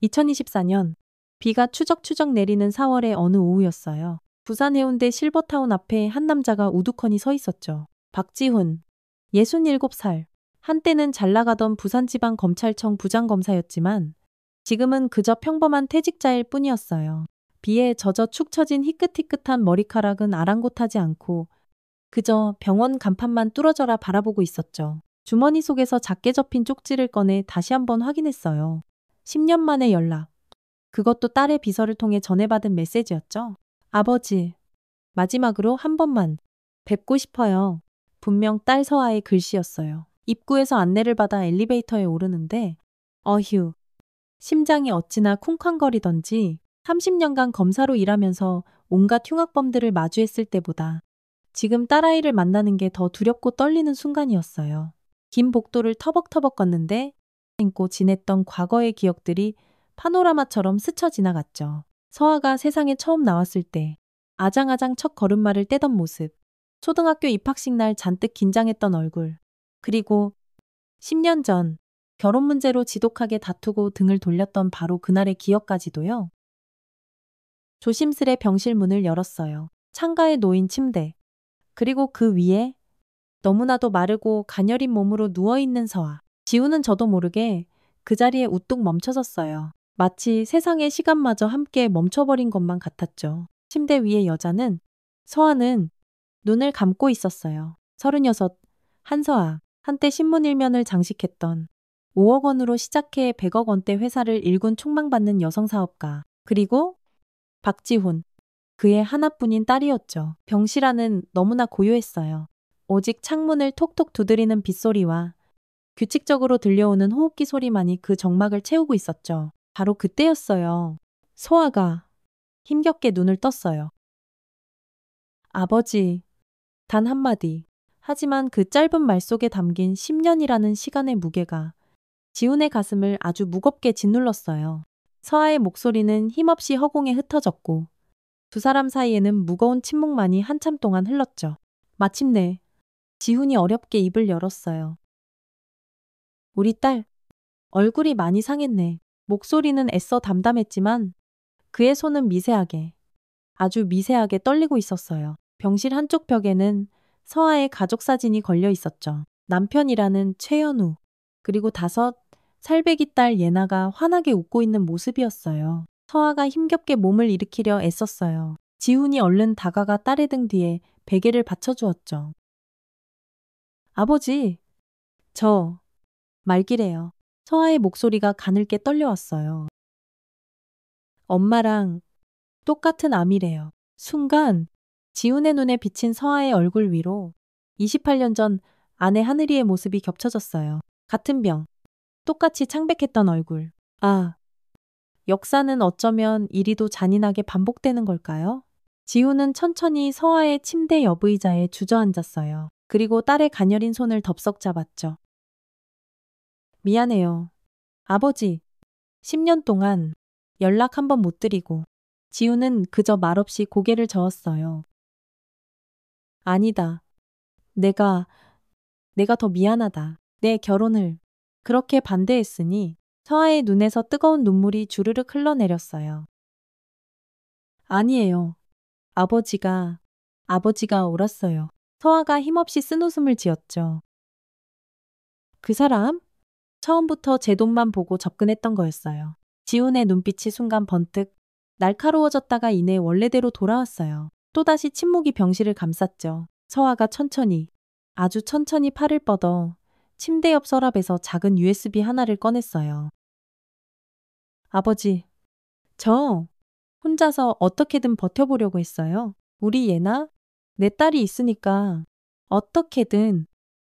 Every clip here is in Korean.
2024년 비가 추적추적 내리는 4월의 어느 오후였어요. 부산 해운대 실버타운 앞에 한 남자가 우두커니 서 있었죠. 박지훈, 67살. 한때는 잘 나가던 부산지방검찰청 부장검사였지만 지금은 그저 평범한 퇴직자일 뿐이었어요. 비에 젖어 축 처진 희끗희끗한 머리카락은 아랑곳하지 않고 그저 병원 간판만 뚫어져라 바라보고 있었죠. 주머니 속에서 작게 접힌 쪽지를 꺼내 다시 한번 확인했어요. 10년 만에 연락. 그것도 딸의 비서를 통해 전해받은 메시지였죠. 아버지, 마지막으로 한 번만 뵙고 싶어요. 분명 딸 서아의 글씨였어요. 입구에서 안내를 받아 엘리베이터에 오르는데 어휴, 심장이 어찌나 쿵쾅거리던지 30년간 검사로 일하면서 온갖 흉악범들을 마주했을 때보다 지금 딸아이를 만나는 게 더 두렵고 떨리는 순간이었어요. 긴 복도를 터벅터벅 걷는데 잊고 지냈던 과거의 기억들이 파노라마처럼 스쳐 지나갔죠. 서아가 세상에 처음 나왔을 때 아장아장 첫 걸음마를 떼던 모습, 초등학교 입학식 날 잔뜩 긴장했던 얼굴, 그리고 10년 전 결혼 문제로 지독하게 다투고 등을 돌렸던 바로 그날의 기억까지도요. 조심스레 병실 문을 열었어요. 창가에 놓인 침대, 그리고 그 위에 너무나도 마르고 가녀린 몸으로 누워있는 서아. 지우는 저도 모르게 그 자리에 우뚝 멈춰섰어요. 마치 세상의 시간마저 함께 멈춰버린 것만 같았죠. 침대 위의 여자는, 서아는 눈을 감고 있었어요. 36, 한서아. 한때 신문 일면을 장식했던 5억 원으로 시작해 100억 원대 회사를 일군 촉망받는 여성 사업가. 그리고 박지훈. 그의 하나뿐인 딸이었죠. 병실 안은 너무나 고요했어요. 오직 창문을 톡톡 두드리는 빗소리와 규칙적으로 들려오는 호흡기 소리만이 그 정막을 채우고 있었죠. 바로 그때였어요. 소아가 힘겹게 눈을 떴어요. 아버지. 단 한마디. 하지만 그 짧은 말 속에 담긴 10년이라는 시간의 무게가 지훈의 가슴을 아주 무겁게 짓눌렀어요. 서아의 목소리는 힘없이 허공에 흩어졌고 두 사람 사이에는 무거운 침묵만이 한참 동안 흘렀죠. 마침내 지훈이 어렵게 입을 열었어요. 우리 딸, 얼굴이 많이 상했네. 목소리는 애써 담담했지만 그의 손은 미세하게, 아주 미세하게 떨리고 있었어요. 병실 한쪽 벽에는 서아의 가족 사진이 걸려 있었죠. 남편이라는 최연우, 그리고 5, 살배기 딸 예나가 환하게 웃고 있는 모습이었어요. 서아가 힘겹게 몸을 일으키려 애썼어요. 지훈이 얼른 다가가 딸의 등 뒤에 베개를 받쳐주었죠. 아버지, 저 말기래요. 서아의 목소리가 가늘게 떨려왔어요. 엄마랑 똑같은 암이래요. 순간 지훈의 눈에 비친 서아의 얼굴 위로 28년 전 아내 하늘이의 모습이 겹쳐졌어요. 같은 병, 똑같이 창백했던 얼굴. 아, 역사는 어쩌면 이리도 잔인하게 반복되는 걸까요? 지훈은 천천히 서아의 침대 옆의자에 주저앉았어요. 그리고 딸의 가녀린 손을 덥석 잡았죠. 미안해요. 아버지, 10년 동안 연락 한 번 못 드리고. 지훈은 그저 말없이 고개를 저었어요. 아니다. 내가 더 미안하다. 내 결혼을 그렇게 반대했으니. 서아의 눈에서 뜨거운 눈물이 주르륵 흘러내렸어요. 아니에요. 아버지가 옳았어요. 서아가 힘없이 쓴웃음을 지었죠. 그 사람? 처음부터 제 돈만 보고 접근했던 거였어요. 지훈의 눈빛이 순간 번뜩 날카로워졌다가 이내 원래대로 돌아왔어요. 또다시 침묵이 병실을 감쌌죠. 서아가 천천히, 아주 천천히 팔을 뻗어 침대 옆 서랍에서 작은 USB 하나를 꺼냈어요. 아버지, 저 혼자서 어떻게든 버텨보려고 했어요. 우리 예나? 내 딸이 있으니까 어떻게든.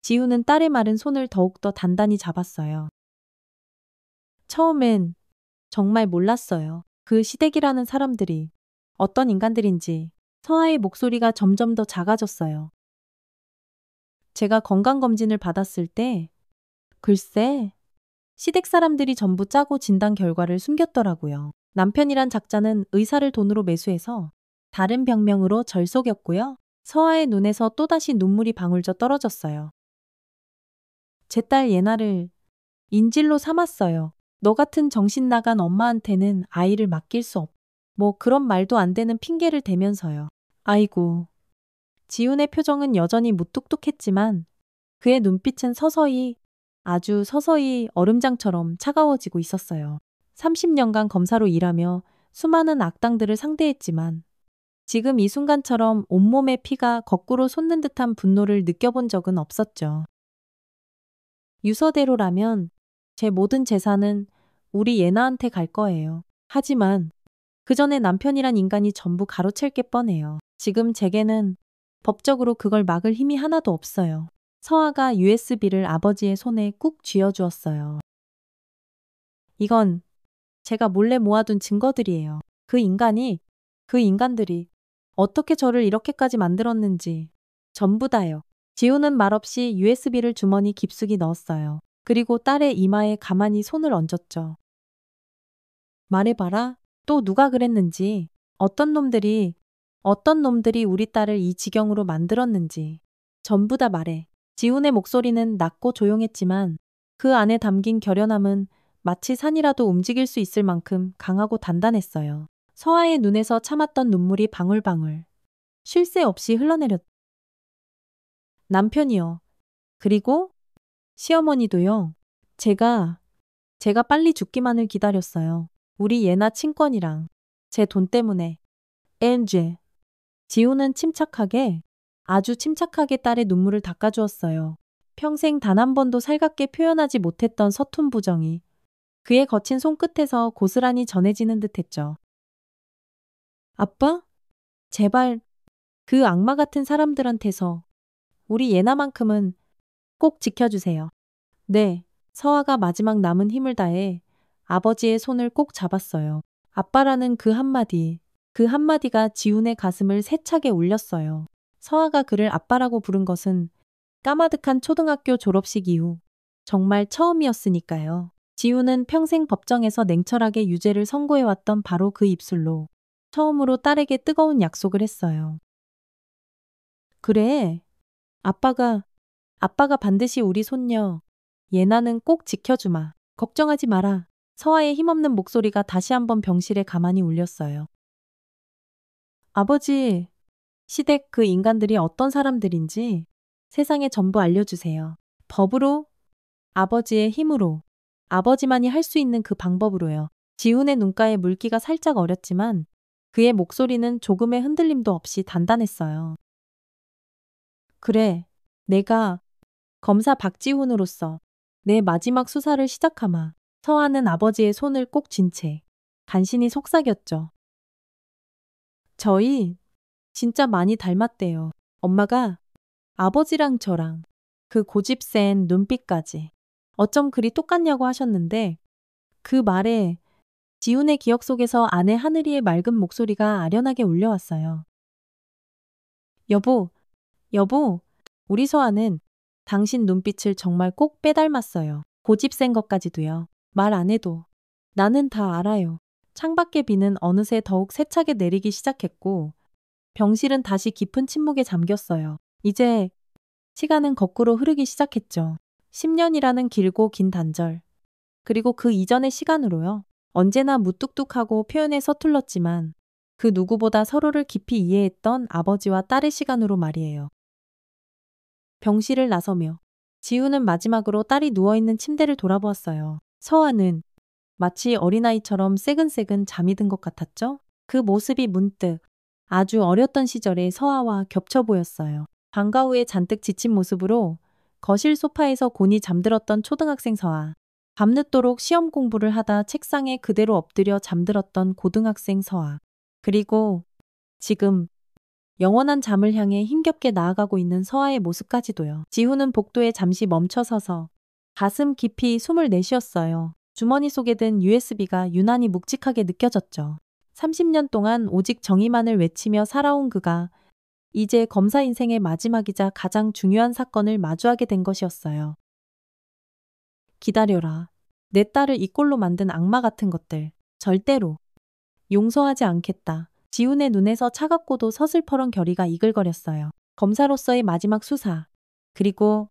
지우는 딸의 마른 손을 더욱더 단단히 잡았어요. 처음엔 정말 몰랐어요. 그 시댁이라는 사람들이 어떤 인간들인지. 서아의 목소리가 점점 더 작아졌어요. 제가 건강검진을 받았을 때 글쎄, 시댁 사람들이 전부 짜고 진단 결과를 숨겼더라고요. 남편이란 작자는 의사를 돈으로 매수해서 다른 병명으로 절 속였고요. 서아의 눈에서 또다시 눈물이 방울져 떨어졌어요. 제 딸 예나를 인질로 삼았어요. 너 같은 정신 나간 엄마한테는 아이를 맡길 수 없. 뭐 그런 말도 안 되는 핑계를 대면서요. 아이고. 지훈의 표정은 여전히 무뚝뚝했지만 그의 눈빛은 서서히, 아주 서서히 얼음장처럼 차가워지고 있었어요. 30년간 검사로 일하며 수많은 악당들을 상대했지만 지금 이 순간처럼 온몸의 피가 거꾸로 솟는 듯한 분노를 느껴본 적은 없었죠. 유서대로라면 제 모든 재산은 우리 예나한테 갈 거예요. 하지만 그 전에 남편이란 인간이 전부 가로챌 게 뻔해요. 지금 제게는 법적으로 그걸 막을 힘이 하나도 없어요. 서아가 USB를 아버지의 손에 꾹 쥐어주었어요. 이건 제가 몰래 모아둔 증거들이에요. 그 인간들이 어떻게 저를 이렇게까지 만들었는지 전부 다요. 지우는 말없이 USB를 주머니 깊숙이 넣었어요. 그리고 딸의 이마에 가만히 손을 얹었죠. 말해봐라. 또 누가 그랬는지, 어떤 놈들이 우리 딸을 이 지경으로 만들었는지 전부 다 말해. 지훈의 목소리는 낮고 조용했지만 그 안에 담긴 결연함은 마치 산이라도 움직일 수 있을 만큼 강하고 단단했어요. 서아의 눈에서 참았던 눈물이 방울방울 쉴 새 없이 흘러내렸. 남편이요. 그리고 시어머니도요. 제가 빨리 죽기만을 기다렸어요. 우리 예나 친권이랑 제 돈 때문에. 엔제. 지우는 아주 침착하게 딸의 눈물을 닦아주었어요. 평생 단 한 번도 살갑게 표현하지 못했던 서툰 부정이 그의 거친 손끝에서 고스란히 전해지는 듯했죠. 아빠? 제발 그 악마 같은 사람들한테서 우리 예나만큼은 꼭 지켜주세요. 네. 서아가 마지막 남은 힘을 다해 아버지의 손을 꼭 잡았어요. 아빠라는 그 한마디가 지훈의 가슴을 세차게 울렸어요. 서아가 그를 아빠라고 부른 것은 까마득한 초등학교 졸업식 이후 정말 처음이었으니까요. 지훈은 평생 법정에서 냉철하게 유죄를 선고해왔던 바로 그 입술로 처음으로 딸에게 뜨거운 약속을 했어요. 그래. 아빠가 반드시 우리 손녀 예나는 꼭 지켜주마. 걱정하지 마라. 서아의 힘없는 목소리가 다시 한번 병실에 가만히 울렸어요. 아버지, 시댁 그 인간들이 어떤 사람들인지 세상에 전부 알려주세요. 법으로, 아버지의 힘으로, 아버지만이 할 수 있는 그 방법으로요. 지훈의 눈가에 물기가 살짝 어렸지만 그의 목소리는 조금의 흔들림도 없이 단단했어요. 그래, 내가 검사 박지훈으로서 내 마지막 수사를 시작하마. 서아는 아버지의 손을 꼭 쥔 채 간신히 속삭였죠. 저희 진짜 많이 닮았대요. 엄마가 아버지랑 저랑 그 고집 센 눈빛까지 어쩜 그리 똑같냐고 하셨는데 그 말에 지훈의 기억 속에서 아내 하늘이의 맑은 목소리가 아련하게 울려왔어요. 여보, 우리 서아는 당신 눈빛을 정말 꼭 빼닮았어요. 고집 센 것까지도요. 말 안 해도 나는 다 알아요. 창밖의 비는 어느새 더욱 세차게 내리기 시작했고 병실은 다시 깊은 침묵에 잠겼어요. 이제 시간은 거꾸로 흐르기 시작했죠. 10년이라는 길고 긴 단절. 그리고 그 이전의 시간으로요. 언제나 무뚝뚝하고 표현에 서툴렀지만 그 누구보다 서로를 깊이 이해했던 아버지와 딸의 시간으로 말이에요. 병실을 나서며 지우는 마지막으로 딸이 누워있는 침대를 돌아보았어요. 서아는 마치 어린아이처럼 새근새근 잠이 든 것 같았죠? 그 모습이 문득 아주 어렸던 시절의 서아와 겹쳐 보였어요. 방과 후에 잔뜩 지친 모습으로 거실 소파에서 곤히 잠들었던 초등학생 서아, 밤늦도록 시험 공부를 하다 책상에 그대로 엎드려 잠들었던 고등학생 서아, 그리고 지금 영원한 잠을 향해 힘겹게 나아가고 있는 서아의 모습까지도요. 지훈은 복도에 잠시 멈춰서서 가슴 깊이 숨을 내쉬었어요. 주머니 속에 든 USB가 유난히 묵직하게 느껴졌죠. 30년 동안 오직 정의만을 외치며 살아온 그가 이제 검사 인생의 마지막이자 가장 중요한 사건을 마주하게 된 것이었어요. 기다려라. 내 딸을 이 꼴로 만든 악마 같은 것들. 절대로 용서하지 않겠다. 지훈의 눈에서 차갑고도 서슬퍼런 결의가 이글거렸어요. 검사로서의 마지막 수사. 그리고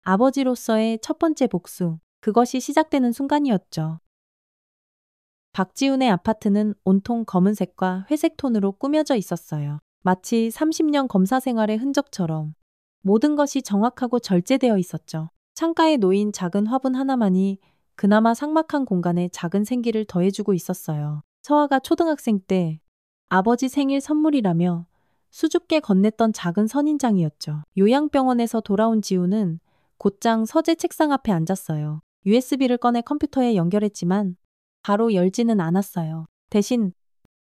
아버지로서의 첫 번째 복수. 그것이 시작되는 순간이었죠. 박지훈의 아파트는 온통 검은색과 회색 톤으로 꾸며져 있었어요. 마치 30년 검사 생활의 흔적처럼 모든 것이 정확하고 절제되어 있었죠. 창가에 놓인 작은 화분 하나만이 그나마 삭막한 공간에 작은 생기를 더해주고 있었어요. 서아가 초등학생 때 아버지 생일 선물이라며 수줍게 건넸던 작은 선인장이었죠. 요양병원에서 돌아온 지우는 곧장 서재 책상 앞에 앉았어요. USB를 꺼내 컴퓨터에 연결했지만 바로 열지는 않았어요. 대신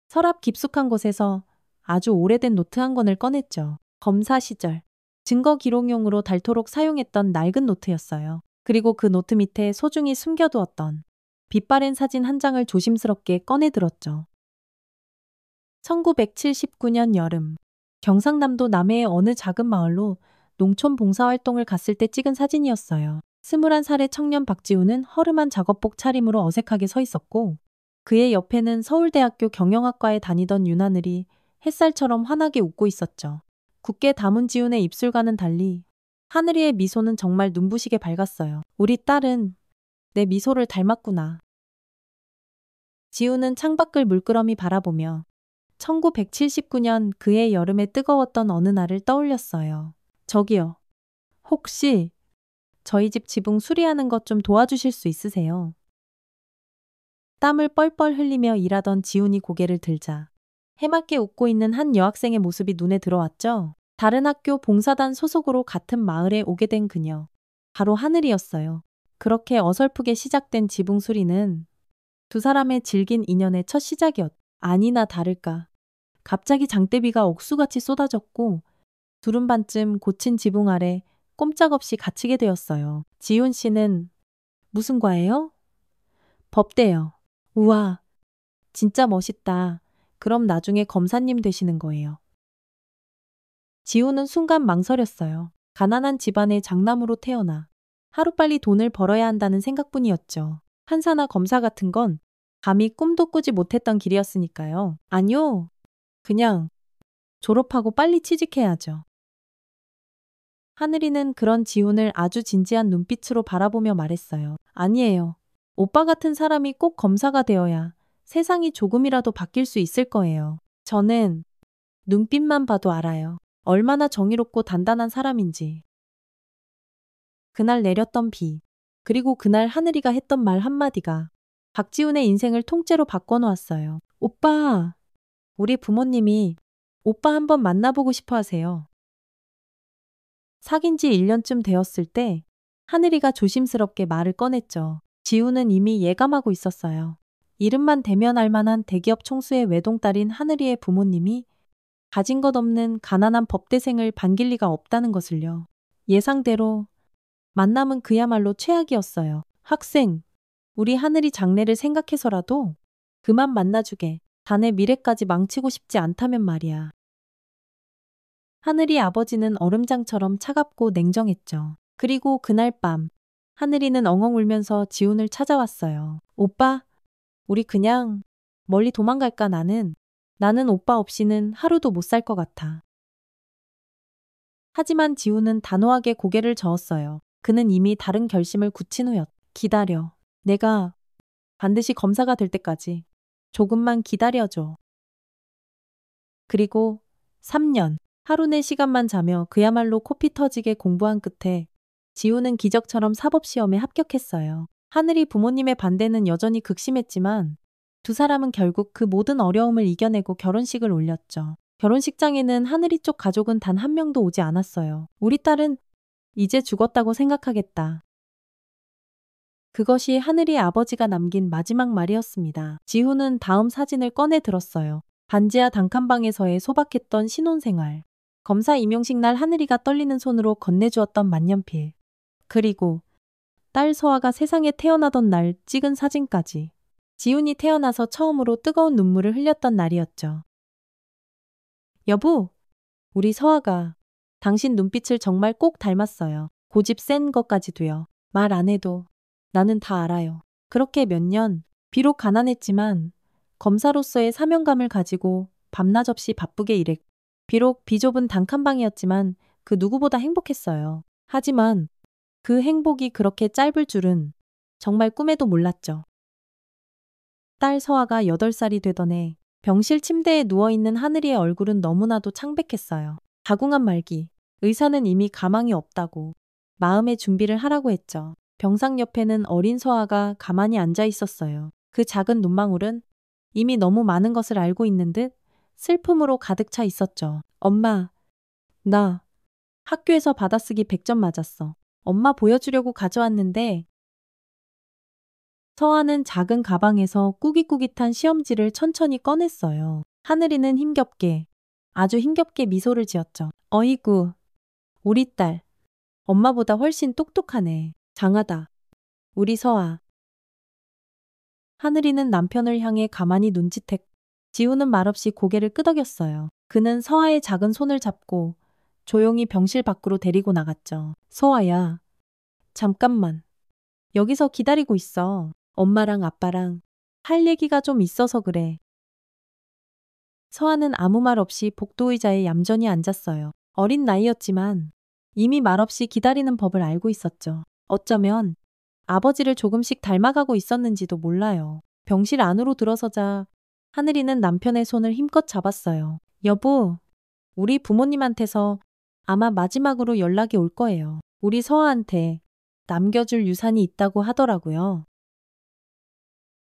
서랍 깊숙한 곳에서 아주 오래된 노트 한 권을 꺼냈죠. 검사 시절 증거 기록용으로 닳도록 사용했던 낡은 노트였어요. 그리고 그 노트 밑에 소중히 숨겨두었던 빛바랜 사진 한 장을 조심스럽게 꺼내들었죠. 1979년 여름, 경상남도 남해의 어느 작은 마을로 농촌 봉사활동을 갔을 때 찍은 사진이었어요. 21살의 청년 박지우는 허름한 작업복 차림으로 어색하게 서 있었고, 그의 옆에는 서울대학교 경영학과에 다니던 윤하늘이 햇살처럼 환하게 웃고 있었죠. 굳게 담은 지훈의 입술과는 달리 하늘이의 미소는 정말 눈부시게 밝았어요. 우리 딸은 내 미소를 닮았구나. 지훈은 창밖을 물끄러미 바라보며 1979년 그해 여름에 뜨거웠던 어느 날을 떠올렸어요. 저기요. 혹시 저희 집 지붕 수리하는 것 좀 도와주실 수 있으세요? 땀을 뻘뻘 흘리며 일하던 지훈이 고개를 들자 해맑게 웃고 있는 한 여학생의 모습이 눈에 들어왔죠. 다른 학교 봉사단 소속으로 같은 마을에 오게 된 그녀. 바로 하늘이었어요. 그렇게 어설프게 시작된 지붕 수리는 두 사람의 질긴 인연의 첫 시작이었. 아니나 다를까. 갑자기 장대비가 억수같이 쏟아졌고 두른 반쯤 고친 지붕 아래 꼼짝없이 갇히게 되었어요. 지훈 씨는 무슨 과예요? 법대요. 우와, 진짜 멋있다. 그럼 나중에 검사님 되시는 거예요. 지훈은 순간 망설였어요. 가난한 집안의 장남으로 태어나 하루빨리 돈을 벌어야 한다는 생각뿐이었죠. 판사나 검사 같은 건 감히 꿈도 꾸지 못했던 길이었으니까요. 아니요. 그냥 졸업하고 빨리 취직해야죠. 하늘이는 그런 지훈을 아주 진지한 눈빛으로 바라보며 말했어요. 아니에요. 오빠 같은 사람이 꼭 검사가 되어야 세상이 조금이라도 바뀔 수 있을 거예요. 저는 눈빛만 봐도 알아요. 얼마나 정의롭고 단단한 사람인지. 그날 내렸던 비, 그리고 그날 하늘이가 했던 말 한마디가 박지훈의 인생을 통째로 바꿔놓았어요. 오빠, 우리 부모님이 오빠 한번 만나보고 싶어 하세요. 사귄 지 1년쯤 되었을 때 하늘이가 조심스럽게 말을 꺼냈죠. 지우는 이미 예감하고 있었어요. 이름만 대면 알만한 대기업 총수의 외동딸인 하늘이의 부모님이 가진 것 없는 가난한 법대생을 반길 리가 없다는 것을요. 예상대로 만남은 그야말로 최악이었어요. 학생, 우리 하늘이 장래를 생각해서라도 그만 만나주게. 자네 미래까지 망치고 싶지 않다면 말이야. 하늘이 아버지는 얼음장처럼 차갑고 냉정했죠. 그리고 그날 밤 하늘이는 엉엉 울면서 지훈을 찾아왔어요. 오빠, 우리 그냥 멀리 도망갈까 나는 오빠 없이는 하루도 못 살 것 같아. 하지만 지훈은 단호하게 고개를 저었어요. 그는 이미 다른 결심을 굳힌 후였. 기다려. 내가 반드시 검사가 될 때까지 조금만 기다려줘. 그리고 3년, 하루 내 시간만 자며 그야말로 코피 터지게 공부한 끝에 지훈은 기적처럼 사법시험에 합격했어요. 하늘이 부모님의 반대는 여전히 극심했지만 두 사람은 결국 그 모든 어려움을 이겨내고 결혼식을 올렸죠. 결혼식장에는 하늘이 쪽 가족은 단 한 명도 오지 않았어요. 우리 딸은 이제 죽었다고 생각하겠다. 그것이 하늘이 아버지가 남긴 마지막 말이었습니다. 지훈은 다음 사진을 꺼내 들었어요. 반지하 단칸방에서의 소박했던 신혼생활. 검사 임용식 날 하늘이가 떨리는 손으로 건네주었던 만년필. 그리고 딸 서아가 세상에 태어나던 날 찍은 사진까지. 지훈이 태어나서 처음으로 뜨거운 눈물을 흘렸던 날이었죠. 여보, 우리 서아가 당신 눈빛을 정말 꼭 닮았어요. 고집 센 것까지도요. 말 안 해도 나는 다 알아요. 그렇게 몇 년, 비록 가난했지만 검사로서의 사명감을 가지고 밤낮 없이 바쁘게 일했고 비록 비좁은 단칸방이었지만 그 누구보다 행복했어요. 하지만 그 행복이 그렇게 짧을 줄은 정말 꿈에도 몰랐죠. 딸 서아가 8살이 되던 해 병실 침대에 누워있는 하늘이의 얼굴은 너무나도 창백했어요. 가궁한 말기. 의사는 이미 가망이 없다고 마음의 준비를 하라고 했죠. 병상 옆에는 어린 서아가 가만히 앉아 있었어요. 그 작은 눈망울은 이미 너무 많은 것을 알고 있는 듯 슬픔으로 가득 차 있었죠. 엄마, 나 학교에서 받아쓰기 100점 맞았어. 엄마 보여주려고 가져왔는데 서아는 작은 가방에서 꾸깃꾸깃한 시험지를 천천히 꺼냈어요. 하늘이는 힘겹게, 아주 힘겹게 미소를 지었죠. 어이구, 우리 딸. 엄마보다 훨씬 똑똑하네. 장하다. 우리 서아. 하늘이는 남편을 향해 가만히 눈짓했고 지우는 말없이 고개를 끄덕였어요. 그는 서아의 작은 손을 잡고 조용히 병실 밖으로 데리고 나갔죠. 서아야, 잠깐만. 여기서 기다리고 있어. 엄마랑 아빠랑 할 얘기가 좀 있어서 그래. 서아는 아무 말 없이 복도 의자에 얌전히 앉았어요. 어린 나이였지만 이미 말없이 기다리는 법을 알고 있었죠. 어쩌면 아버지를 조금씩 닮아가고 있었는지도 몰라요. 병실 안으로 들어서자 하늘이는 남편의 손을 힘껏 잡았어요. 여보, 우리 부모님한테서 아마 마지막으로 연락이 올 거예요. 우리 서아한테 남겨줄 유산이 있다고 하더라고요.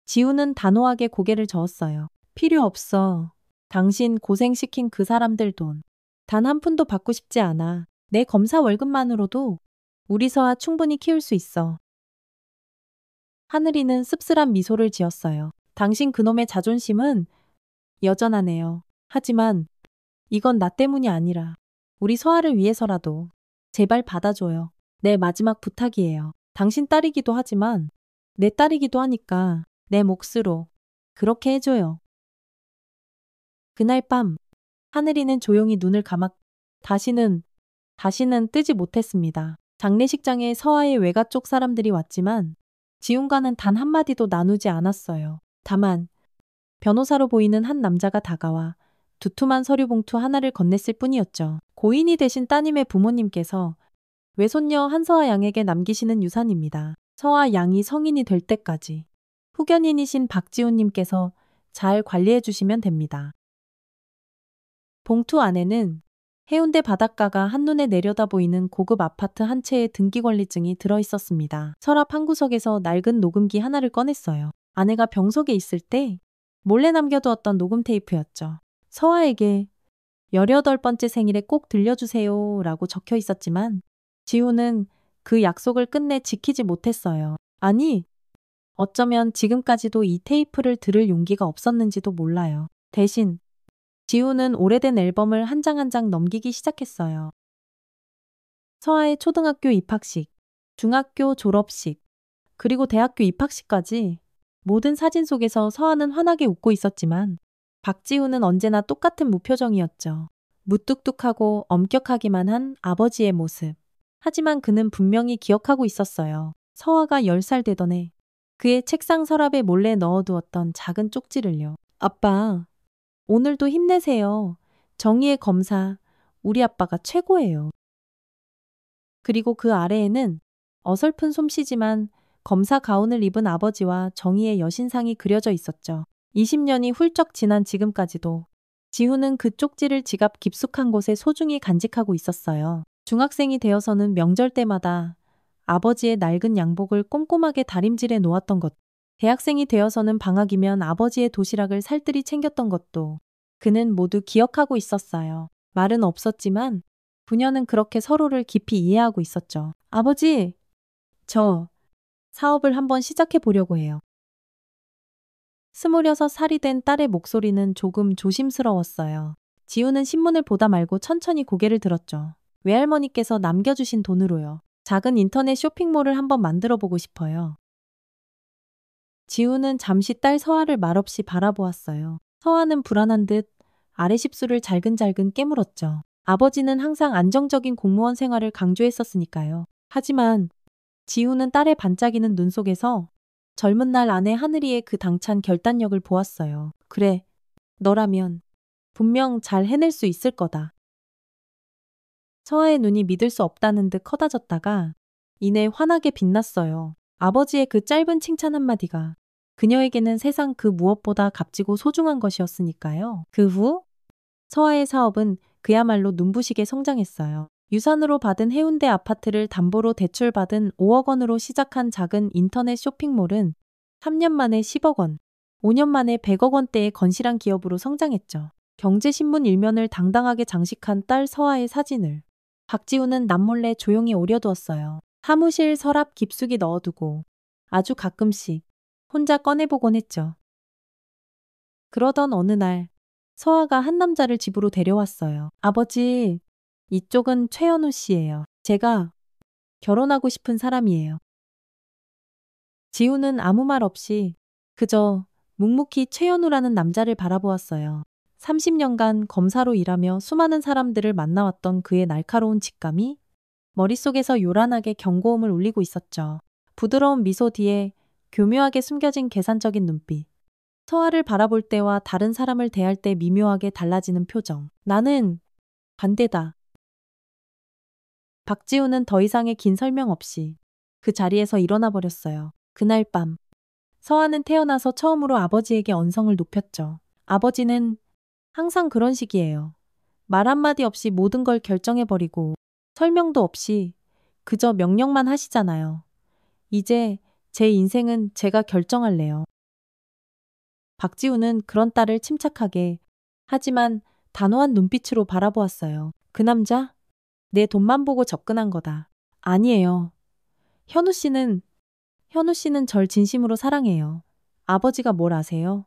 지우는 단호하게 고개를 저었어요. 필요 없어. 당신 고생시킨 그 사람들 돈. 단 한 푼도 받고 싶지 않아. 내 검사 월급만으로도 우리 서아 충분히 키울 수 있어. 하늘이는 씁쓸한 미소를 지었어요. 당신 그놈의 자존심은 여전하네요. 하지만 이건 나 때문이 아니라 우리 서아를 위해서라도 제발 받아줘요. 내 마지막 부탁이에요. 당신 딸이기도 하지만 내 딸이기도 하니까 내 몫으로 그렇게 해줘요. 그날 밤 하늘이는 조용히 눈을 다시는 뜨지 못했습니다. 장례식장에 서아의 외가 쪽 사람들이 왔지만 지훈과는 단 한마디도 나누지 않았어요. 다만 변호사로 보이는 한 남자가 다가와 두툼한 서류 봉투 하나를 건넸을 뿐이었죠. 고인이 되신 따님의 부모님께서 외손녀 한서아 양에게 남기시는 유산입니다. 서아 양이 성인이 될 때까지 후견인이신 박지훈님께서 잘 관리해 주시면 됩니다. 봉투 안에는 해운대 바닷가가 한눈에 내려다 보이는 고급 아파트 한 채의 등기권리증이 들어있었습니다. 서랍 한 구석에서 낡은 녹음기 하나를 꺼냈어요. 아내가 병석에 있을 때 몰래 남겨두었던 녹음 테이프였죠. 서아에게 18번째 생일에 꼭 들려주세요 라고 적혀 있었지만 지호는 그 약속을 끝내 지키지 못했어요. 아니, 어쩌면 지금까지도 이 테이프를 들을 용기가 없었는지도 몰라요. 대신 지우는 오래된 앨범을 한 장 한 장 넘기기 시작했어요. 서아의 초등학교 입학식, 중학교 졸업식, 그리고 대학교 입학식까지 모든 사진 속에서 서아는 환하게 웃고 있었지만 박지우는 언제나 똑같은 무표정이었죠. 무뚝뚝하고 엄격하기만 한 아버지의 모습. 하지만 그는 분명히 기억하고 있었어요. 서아가 10살 되던 해 그의 책상 서랍에 몰래 넣어두었던 작은 쪽지를요. 아빠, 오늘도 힘내세요. 정의의 검사, 우리 아빠가 최고예요. 그리고 그 아래에는 어설픈 솜씨지만 검사 가운을 입은 아버지와 정의의 여신상이 그려져 있었죠. 20년이 훌쩍 지난 지금까지도 지훈은 그 쪽지를 지갑 깊숙한 곳에 소중히 간직하고 있었어요. 중학생이 되어서는 명절 때마다 아버지의 낡은 양복을 꼼꼼하게 다림질해 놓았던 것, 대학생이 되어서는 방학이면 아버지의 도시락을 살뜰히 챙겼던 것도 그는 모두 기억하고 있었어요. 말은 없었지만 부녀는 그렇게 서로를 깊이 이해하고 있었죠. 아버지, 저 사업을 한번 시작해 보려고 해요. 26살이 된 딸의 목소리는 조금 조심스러웠어요. 지우는 신문을 보다 말고 천천히 고개를 들었죠. 외할머니께서 남겨주신 돈으로요. 작은 인터넷 쇼핑몰을 한번 만들어 보고 싶어요. 지우는 잠시 딸 서아를 말없이 바라보았어요. 서아는 불안한 듯 아래 십술을 잘근잘근 깨물었죠. 아버지는 항상 안정적인 공무원 생활을 강조했었으니까요. 하지만 지우는 딸의 반짝이는 눈 속에서 젊은 날 아내 하늘이의 그 당찬 결단력을 보았어요. 그래, 너라면 분명 잘 해낼 수 있을 거다. 서아의 눈이 믿을 수 없다는 듯 커다졌다가 이내 환하게 빛났어요. 아버지의 그 짧은 칭찬 한마디가 그녀에게는 세상 그 무엇보다 값지고 소중한 것이었으니까요. 그 후 서아의 사업은 그야말로 눈부시게 성장했어요. 유산으로 받은 해운대 아파트를 담보로 대출받은 5억 원으로 시작한 작은 인터넷 쇼핑몰은 3년 만에 10억 원, 5년 만에 100억 원대의 건실한 기업으로 성장했죠. 경제신문 일면을 당당하게 장식한 딸 서아의 사진을 박지훈은 남몰래 조용히 오려두었어요. 사무실 서랍 깊숙이 넣어두고 아주 가끔씩 혼자 꺼내보곤 했죠. 그러던 어느 날 서아가 한 남자를 집으로 데려왔어요. 아버지, 이쪽은 최현우 씨예요. 제가 결혼하고 싶은 사람이에요. 지우는 아무 말 없이 그저 묵묵히 최현우라는 남자를 바라보았어요. 30년간 검사로 일하며 수많은 사람들을 만나왔던 그의 날카로운 직감이 머릿속에서 요란하게 경고음을 울리고 있었죠. 부드러운 미소 뒤에 교묘하게 숨겨진 계산적인 눈빛. 서아를 바라볼 때와 다른 사람을 대할 때 미묘하게 달라지는 표정. 나는 반대다. 박지우는 더 이상의 긴 설명 없이 그 자리에서 일어나 버렸어요. 그날 밤 서아는 태어나서 처음으로 아버지에게 언성을 높였죠. 아버지는 항상 그런 식이에요. 말 한마디 없이 모든 걸 결정해버리고 설명도 없이 그저 명령만 하시잖아요. 이제 제 인생은 제가 결정할래요. 박지우는 그런 딸을 침착하게 하지만 단호한 눈빛으로 바라보았어요. 그 남자? 내 돈만 보고 접근한 거다. 아니에요. 현우 씨는 절 진심으로 사랑해요. 아버지가 뭘 아세요?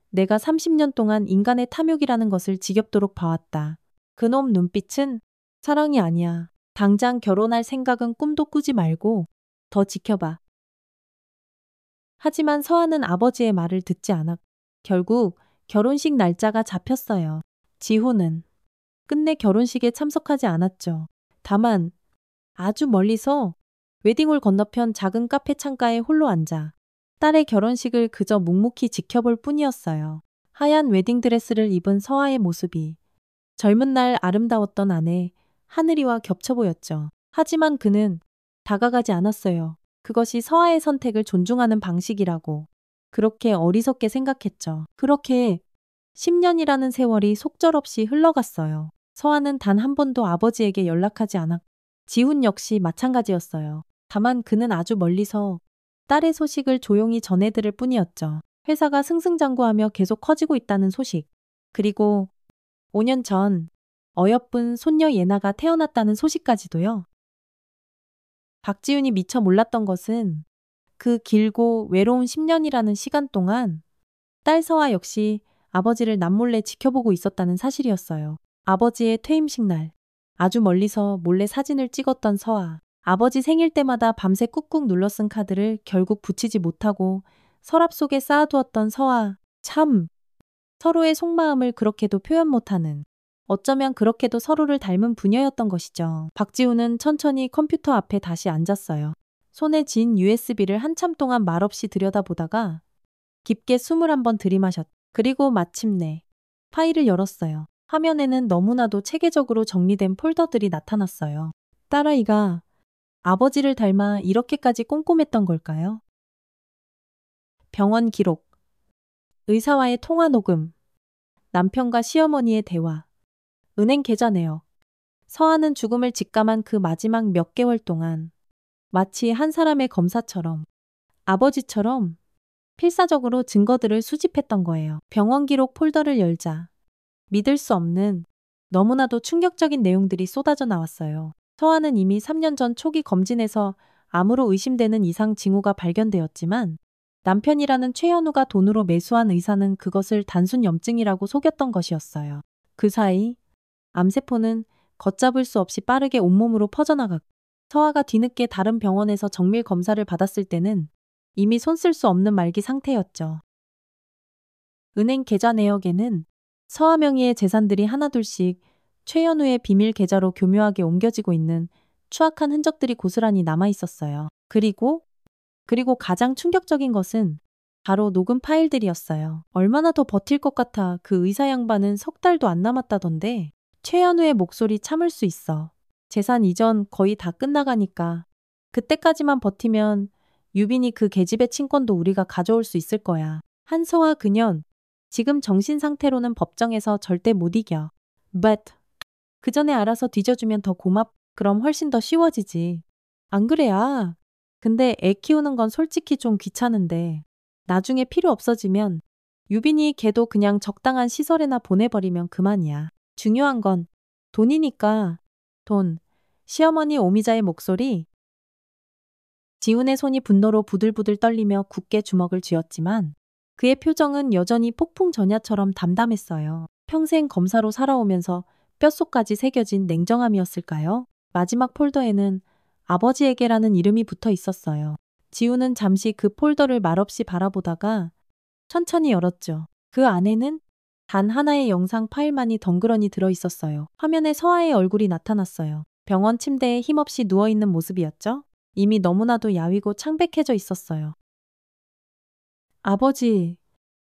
내가 30년 동안 인간의 탐욕이라는 것을 지겹도록 봐왔다. 그놈 눈빛은 사랑이 아니야. 당장 결혼할 생각은 꿈도 꾸지 말고 더 지켜봐. 하지만 서아는 아버지의 말을 듣지 않았고 결국 결혼식 날짜가 잡혔어요. 지호는 끝내 결혼식에 참석하지 않았죠. 다만 아주 멀리서 웨딩홀 건너편 작은 카페 창가에 홀로 앉아 딸의 결혼식을 그저 묵묵히 지켜볼 뿐이었어요. 하얀 웨딩드레스를 입은 서아의 모습이 젊은 날 아름다웠던 아내 하늘이와 겹쳐 보였죠. 하지만 그는 다가가지 않았어요. 그것이 서아의 선택을 존중하는 방식이라고 그렇게 어리석게 생각했죠. 그렇게 10년이라는 세월이 속절없이 흘러갔어요. 서아는 단 한 번도 아버지에게 연락하지 않았고 지훈 역시 마찬가지였어요. 다만 그는 아주 멀리서 딸의 소식을 조용히 전해들을 뿐이었죠. 회사가 승승장구하며 계속 커지고 있다는 소식. 그리고 5년 전 어여쁜 손녀 예나가 태어났다는 소식까지도요. 박지훈이 미처 몰랐던 것은 그 길고 외로운 10년이라는 시간 동안 딸 서아 역시 아버지를 남몰래 지켜보고 있었다는 사실이었어요. 아버지의 퇴임식 날 아주 멀리서 몰래 사진을 찍었던 서아. 아버지 생일 때마다 밤새 꾹꾹 눌러 쓴 카드를 결국 붙이지 못하고 서랍 속에 쌓아두었던 서아. 참 서로의 속마음을 그렇게도 표현 못하는 어쩌면 그렇게도 서로를 닮은 부녀였던 것이죠. 박지우는 천천히 컴퓨터 앞에 다시 앉았어요. 손에 쥔 USB를 한참 동안 말없이 들여다보다가 깊게 숨을 한번 들이마셨. 그리고 마침내 파일을 열었어요. 화면에는 너무나도 체계적으로 정리된 폴더들이 나타났어요. 딸아이가 아버지를 닮아 이렇게까지 꼼꼼했던 걸까요? 병원 기록, 의사와의 통화 녹음, 남편과 시어머니의 대화, 은행 계좌 내역. 서아는 죽음을 직감한 그 마지막 몇 개월 동안 마치 한 사람의 검사처럼 아버지처럼 필사적으로 증거들을 수집했던 거예요. 병원 기록 폴더를 열자 믿을 수 없는 너무나도 충격적인 내용들이 쏟아져 나왔어요. 서아는 이미 3년 전 초기 검진에서 암으로 의심되는 이상 징후가 발견되었지만 남편이라는 최현우가 돈으로 매수한 의사는 그것을 단순 염증이라고 속였던 것이었어요. 그 사이 암세포는 걷잡을 수 없이 빠르게 온몸으로 퍼져나갔고 서아가 뒤늦게 다른 병원에서 정밀 검사를 받았을 때는 이미 손 쓸 수 없는 말기 상태였죠. 은행 계좌 내역에는 서아 명의의 재산들이 하나둘씩 최현우의 비밀 계좌로 교묘하게 옮겨지고 있는 추악한 흔적들이 고스란히 남아 있었어요. 그리고 가장 충격적인 것은 바로 녹음 파일들이었어요. 얼마나 더 버틸 것 같아 그 의사 양반은 석 달도 안 남았다던데 최현우의 목소리 참을 수 있어. 재산 이전 거의 다 끝나가니까 그때까지만 버티면 유빈이 그 계집애 친권도 우리가 가져올 수 있을 거야. 한서와 그년, 지금 정신 상태로는 법정에서 절대 못 이겨. But 그 전에 알아서 뒤져주면 더 그럼 훨씬 더 쉬워지지. 안 그래야. 근데 애 키우는 건 솔직히 좀 귀찮은데 나중에 필요 없어지면 유빈이 걔도 그냥 적당한 시설에나 보내버리면 그만이야. 중요한 건 돈이니까. 돈. 시어머니 오미자의 목소리. 지훈의 손이 분노로 부들부들 떨리며 굳게 주먹을 쥐었지만 그의 표정은 여전히 폭풍 전야처럼 담담했어요. 평생 검사로 살아오면서 뼛속까지 새겨진 냉정함이었을까요? 마지막 폴더에는 아버지에게라는 이름이 붙어 있었어요. 지훈은 잠시 그 폴더를 말없이 바라보다가 천천히 열었죠. 그 안에는 단 하나의 영상 파일만이 덩그러니 들어 있었어요. 화면에 서아의 얼굴이 나타났어요. 병원 침대에 힘없이 누워있는 모습이었죠. 이미 너무나도 야위고 창백해져 있었어요. 아버지,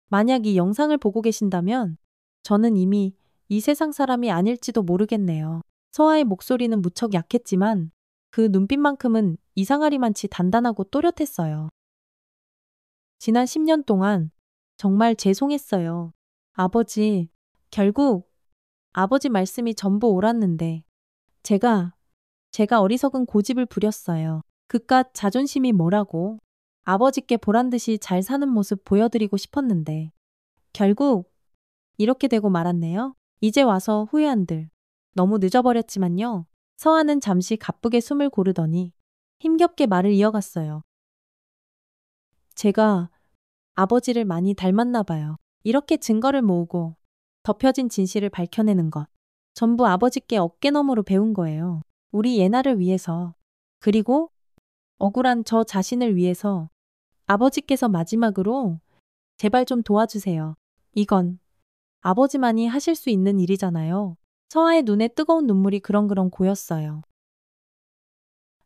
만약 이 영상을 보고 계신다면 저는 이미 이 세상 사람이 아닐지도 모르겠네요. 서아의 목소리는 무척 약했지만 그 눈빛만큼은 이상하리만치 단단하고 또렷했어요. 지난 10년 동안 정말 죄송했어요. 아버지, 결국 아버지 말씀이 전부 옳았는데 제가 어리석은 고집을 부렸어요. 그깟 자존심이 뭐라고. 아버지께 보란듯이 잘 사는 모습 보여드리고 싶었는데 결국 이렇게 되고 말았네요. 이제 와서 후회한들. 너무 늦어버렸지만요. 서아는 잠시 가쁘게 숨을 고르더니 힘겹게 말을 이어갔어요. 제가 아버지를 많이 닮았나 봐요. 이렇게 증거를 모으고 덮여진 진실을 밝혀내는 것. 전부 아버지께 어깨너머로 배운 거예요. 우리 예나를 위해서. 그리고 억울한 저 자신을 위해서 아버지께서 마지막으로 제발 좀 도와주세요. 이건 아버지만이 하실 수 있는 일이잖아요. 서아의 눈에 뜨거운 눈물이 그렁그렁 고였어요.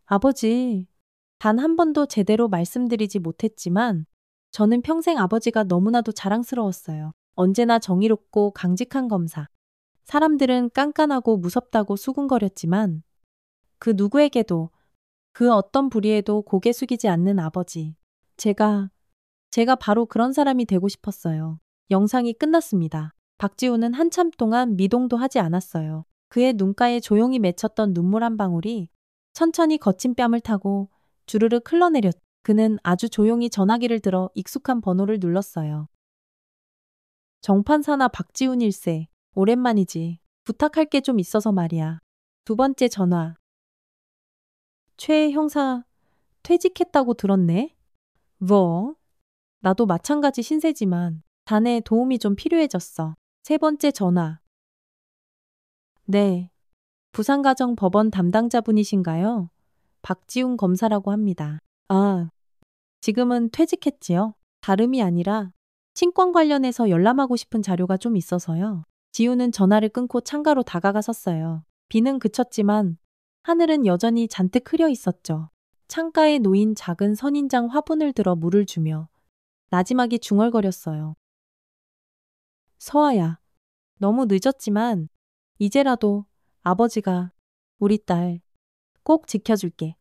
아버지, 단 한 번도 제대로 말씀드리지 못했지만 저는 평생 아버지가 너무나도 자랑스러웠어요. 언제나 정의롭고 강직한 검사. 사람들은 깐깐하고 무섭다고 수군거렸지만 그 누구에게도 그 어떤 불의에도 고개 숙이지 않는 아버지. 제가 바로 그런 사람이 되고 싶었어요. 영상이 끝났습니다. 박지훈은 한참 동안 미동도 하지 않았어요. 그의 눈가에 조용히 맺혔던 눈물 한 방울이 천천히 거친 뺨을 타고 주르륵 흘러내렸. 그는 아주 조용히 전화기를 들어 익숙한 번호를 눌렀어요. 정판사나 박지훈 일세. 오랜만이지. 부탁할 게 좀 있어서 말이야. 두 번째 전화. 최 형사 퇴직했다고 들었네? 뭐? 나도 마찬가지 신세지만 자네 도움이 좀 필요해졌어. 세 번째 전화. 네. 부산가정법원 담당자분이신가요? 박지훈 검사라고 합니다. 아, 지금은 퇴직했지요? 다름이 아니라 친권 관련해서 열람하고 싶은 자료가 좀 있어서요. 지훈은 전화를 끊고 창가로 다가가 섰어요. 비는 그쳤지만 하늘은 여전히 잔뜩 흐려 있었죠. 창가에 놓인 작은 선인장 화분을 들어 물을 주며 나지막이 중얼거렸어요. 서아야, 너무 늦었지만 이제라도 아버지가 우리 딸 꼭 지켜줄게.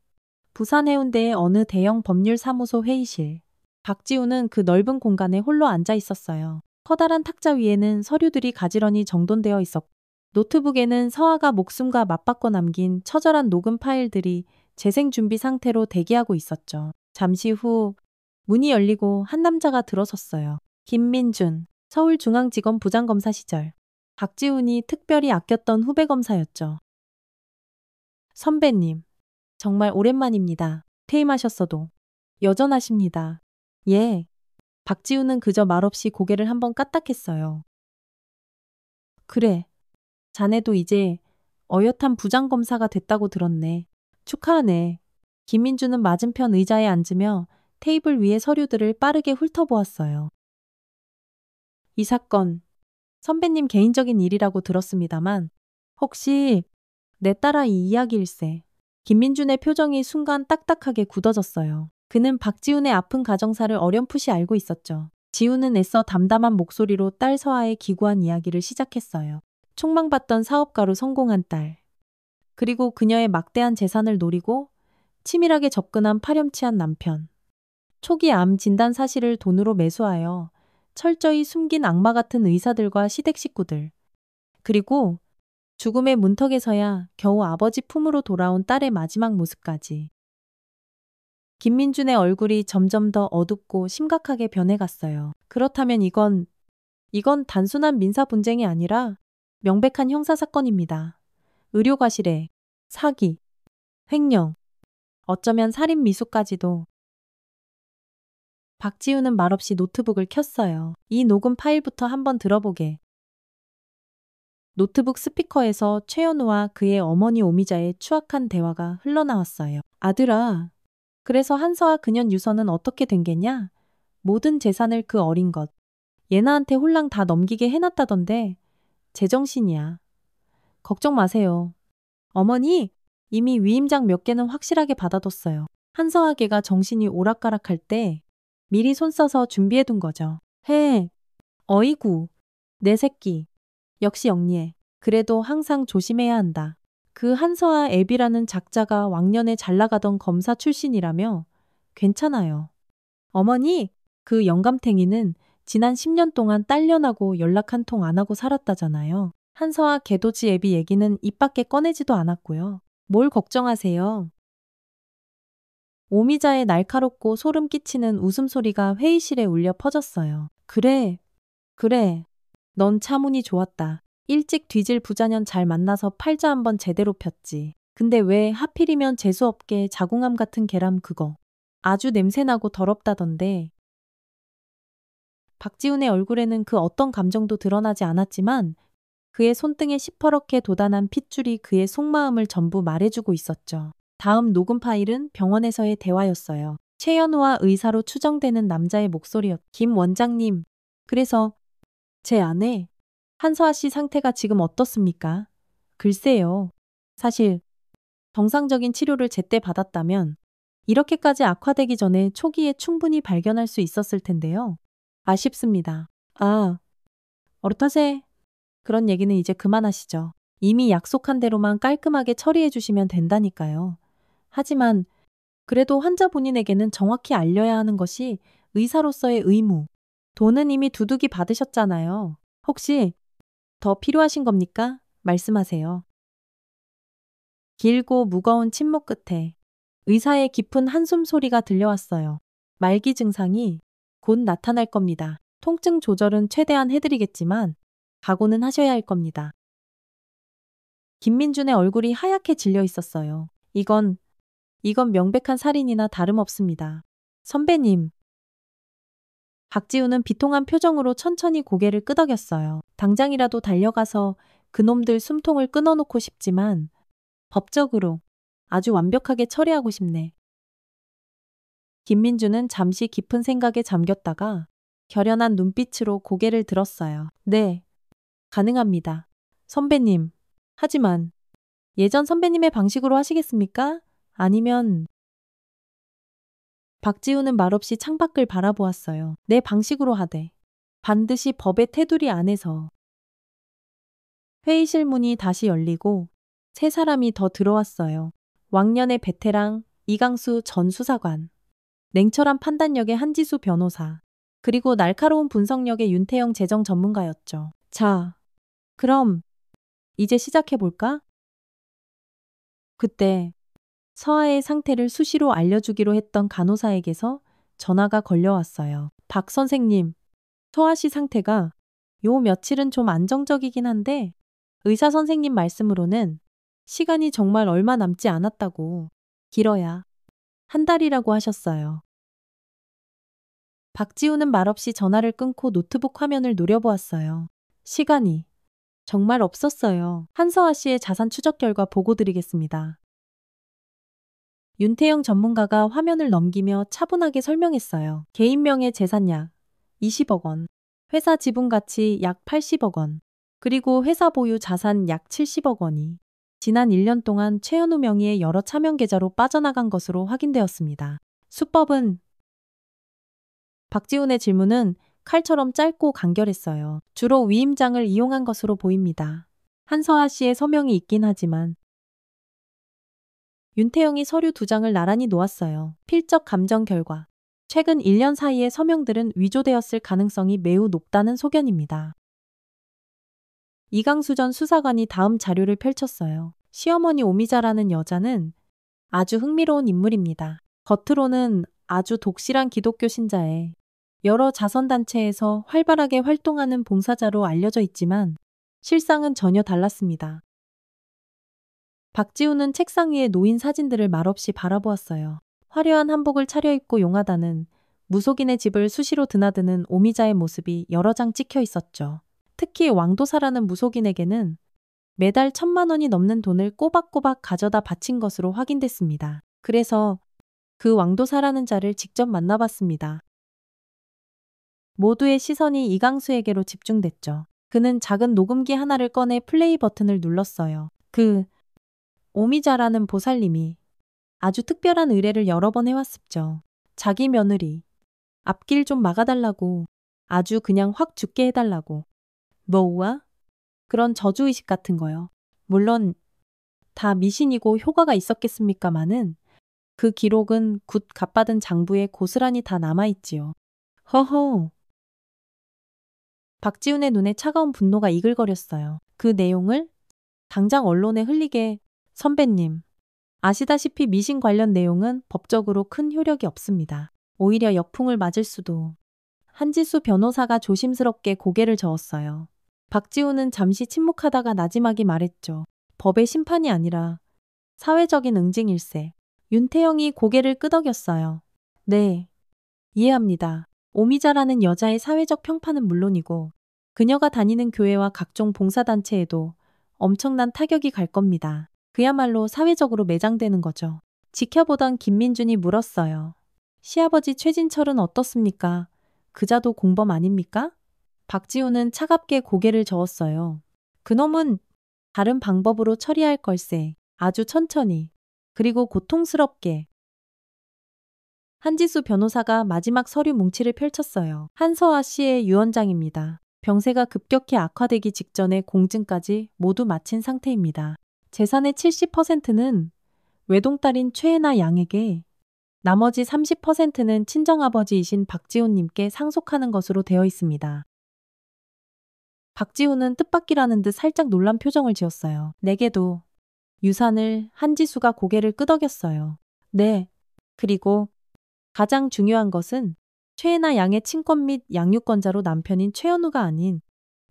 부산 해운대의 어느 대형 법률사무소 회의실. 박지훈은 그 넓은 공간에 홀로 앉아 있었어요. 커다란 탁자 위에는 서류들이 가지런히 정돈되어 있었고 노트북에는 서아가 목숨과 맞바꿔 남긴 처절한 녹음 파일들이 재생 준비 상태로 대기하고 있었죠. 잠시 후 문이 열리고 한 남자가 들어섰어요. 김민준, 서울중앙지검 부장검사 시절 박지훈이 특별히 아꼈던 후배 검사였죠. 선배님, 정말 오랜만입니다. 퇴임하셨어도 여전하십니다. 예. 박지훈은 그저 말없이 고개를 한번 까딱했어요. 그래. 자네도 이제 어엿한 부장검사가 됐다고 들었네. 축하하네. 김민주는 맞은편 의자에 앉으며 테이블 위의 서류들을 빠르게 훑어보았어요. 이 사건, 선배님 개인적인 일이라고 들었습니다만 혹시 내 딸아 이 이야기일세. 김민준의 표정이 순간 딱딱하게 굳어졌어요. 그는 박지훈의 아픈 가정사를 어렴풋이 알고 있었죠. 지훈은 애써 담담한 목소리로 딸 서아의 기구한 이야기를 시작했어요. 촉망받던 사업가로 성공한 딸. 그리고 그녀의 막대한 재산을 노리고 치밀하게 접근한 파렴치한 남편. 초기 암 진단 사실을 돈으로 매수하여 철저히 숨긴 악마 같은 의사들과 시댁 식구들. 그리고 죽음의 문턱에서야 겨우 아버지 품으로 돌아온 딸의 마지막 모습까지. 김민준의 얼굴이 점점 더 어둡고 심각하게 변해갔어요. 그렇다면 이건 단순한 민사 분쟁이 아니라 명백한 형사사건입니다. 의료과실에 사기, 횡령, 어쩌면 살인 미수까지도. 박지우는 말없이 노트북을 켰어요. 이 녹음 파일부터 한번 들어보게. 노트북 스피커에서 최연우와 그의 어머니 오미자의 추악한 대화가 흘러나왔어요. 아들아, 그래서 한서와 그년 유서는 어떻게 된 게냐? 모든 재산을 그 어린 것. 예나한테 홀랑 다 넘기게 해놨다던데. 제정신이야. 걱정 마세요. 어머니, 이미 위임장 몇 개는 확실하게 받아뒀어요. 한서와 걔가 정신이 오락가락할 때 미리 손 써서 준비해둔 거죠. 해. 어이구. 내 새끼. 역시 영리해. 그래도 항상 조심해야 한다. 그 한서아 앱이라는 작자가 왕년에 잘 나가던 검사 출신이라며 괜찮아요. 어머니, 그 영감탱이는 지난 10년 동안 딸려나고 연락 한 통 안 하고 살았다잖아요. 한서아 개도지 앱이 얘기는 입 밖에 꺼내지도 않았고요. 뭘 걱정하세요. 오미자의 날카롭고 소름 끼치는 웃음소리가 회의실에 울려 퍼졌어요. 그래. 넌 참 운이 좋았다. 일찍 뒤질 부자년 잘 만나서 팔자 한번 제대로 폈지. 근데 왜 하필이면 재수없게 자궁암 같은 계람 그거. 아주 냄새나고 더럽다던데. 박지훈의 얼굴에는 그 어떤 감정도 드러나지 않았지만 그의 손등에 시퍼렇게 돋아난 핏줄이 그의 속마음을 전부 말해주고 있었죠. 다음 녹음 파일은 병원에서의 대화였어요. 최연우와 의사로 추정되는 남자의 목소리였. 김 원장님, 그래서 제 아내 한서아 씨 상태가 지금 어떻습니까? 글쎄요. 사실 정상적인 치료를 제때 받았다면 이렇게까지 악화되기 전에 초기에 충분히 발견할 수 있었을 텐데요. 아쉽습니다. 아, 어떡하세? 그런 얘기는 이제 그만하시죠. 이미 약속한 대로만 깔끔하게 처리해 주시면 된다니까요. 하지만 그래도 환자 본인에게는 정확히 알려야 하는 것이 의사로서의 의무. 돈은 이미 두둑이 받으셨잖아요. 혹시 더 필요하신 겁니까? 말씀하세요. 길고 무거운 침묵 끝에 의사의 깊은 한숨 소리가 들려왔어요. 말기 증상이 곧 나타날 겁니다. 통증 조절은 최대한 해드리겠지만 각오는 하셔야 할 겁니다. 김민준의 얼굴이 하얗게 질려 있었어요. 이건 명백한 살인이나 다름없습니다. 선배님. 박지우는 비통한 표정으로 천천히 고개를 끄덕였어요. 당장이라도 달려가서 그놈들 숨통을 끊어놓고 싶지만 법적으로 아주 완벽하게 처리하고 싶네. 김민주는 잠시 깊은 생각에 잠겼다가 결연한 눈빛으로 고개를 들었어요. 네, 가능합니다. 선배님, 하지만 예전 선배님의 방식으로 하시겠습니까? 아니면 박지우는 말없이 창밖을 바라보았어요. 내 방식으로 하되 반드시 법의 테두리 안에서. 회의실 문이 다시 열리고 세 사람이 더 들어왔어요. 왕년의 베테랑 이강수 전 수사관, 냉철한 판단력의 한지수 변호사, 그리고 날카로운 분석력의 윤태영 재정 전문가였죠. 자, 그럼 이제 시작해볼까? 그때 서아의 상태를 수시로 알려주기로 했던 간호사에게서 전화가 걸려왔어요. 박 선생님, 서아 씨 상태가 요 며칠은 좀 안정적이긴 한데 의사 선생님 말씀으로는 시간이 정말 얼마 남지 않았다고, 길어야 한 달이라고 하셨어요. 박지우는 말없이 전화를 끊고 노트북 화면을 노려보았어요. 시간이 정말 없었어요. 한서아 씨의 자산 추적 결과 보고 드리겠습니다. 윤태영 전문가가 화면을 넘기며 차분하게 설명했어요. 개인명의 재산 약 20억 원, 회사 지분 가치 약 80억 원, 그리고 회사 보유 자산 약 70억 원이 지난 1년 동안 최현우 명의의 여러 차명 계좌로 빠져나간 것으로 확인되었습니다. 수법은? 박지훈의 질문은 칼처럼 짧고 간결했어요. 주로 위임장을 이용한 것으로 보입니다. 한서아 씨의 서명이 있긴 하지만 윤태영이 서류 2장을 나란히 놓았어요. 필적 감정 결과. 최근 1년 사이에 서명들은 위조되었을 가능성이 매우 높다는 소견입니다. 이강수 전 수사관이 다음 자료를 펼쳤어요. 시어머니 오미자라는 여자는 아주 흥미로운 인물입니다. 겉으로는 아주 독실한 기독교 신자에 여러 자선단체에서 활발하게 활동하는 봉사자로 알려져 있지만 실상은 전혀 달랐습니다. 박지훈은 책상 위에 놓인 사진들을 말없이 바라보았어요. 화려한 한복을 차려입고 용하다는 무속인의 집을 수시로 드나드는 오미자의 모습이 여러 장 찍혀 있었죠. 특히 왕도사라는 무속인에게는 매달 1,000만 원이 넘는 돈을 꼬박꼬박 가져다 바친 것으로 확인됐습니다. 그래서 그 왕도사라는 자를 직접 만나봤습니다. 모두의 시선이 이강수에게로 집중됐죠. 그는 작은 녹음기 하나를 꺼내 플레이 버튼을 눌렀어요. 그 오미자라는 보살님이 아주 특별한 의뢰를 여러 번 해왔습죠. 자기 며느리 앞길 좀 막아달라고, 아주 그냥 확 죽게 해달라고. 뭐우와? 그런 저주의식 같은 거요. 물론 다 미신이고 효과가 있었겠습니까마는 그 기록은 굿 값받은 장부에 고스란히 다 남아있지요. 허허. 박지훈의 눈에 차가운 분노가 이글거렸어요. 그 내용을 당장 언론에 흘리게. 선배님, 아시다시피 미신 관련 내용은 법적으로 큰 효력이 없습니다. 오히려 역풍을 맞을 수도. 한지수 변호사가 조심스럽게 고개를 저었어요. 박지훈은 잠시 침묵하다가 나지막이 말했죠. 법의 심판이 아니라 사회적인 응징일세. 윤태영이 고개를 끄덕였어요. 네, 이해합니다. 오미자라는 여자의 사회적 평판은 물론이고 그녀가 다니는 교회와 각종 봉사단체에도 엄청난 타격이 갈 겁니다. 그야말로 사회적으로 매장되는 거죠. 지켜보던 김민준이 물었어요. 시아버지 최진철은 어떻습니까? 그자도 공범 아닙니까? 박지훈은 차갑게 고개를 저었어요. 그놈은 다른 방법으로 처리할 걸세. 아주 천천히. 그리고 고통스럽게. 한지수 변호사가 마지막 서류 뭉치를 펼쳤어요. 한서아 씨의 유언장입니다. 병세가 급격히 악화되기 직전에 공증까지 모두 마친 상태입니다. 재산의 70%는 외동딸인 최애나 양에게, 나머지 30%는 친정아버지이신 박지훈님께 상속하는 것으로 되어 있습니다. 박지훈은 뜻밖이라는 듯 살짝 놀란 표정을 지었어요. 내게도 유산을. 한지수가 고개를 끄덕였어요. 네. 그리고 가장 중요한 것은 최애나 양의 친권 및 양육권자로 남편인 최현우가 아닌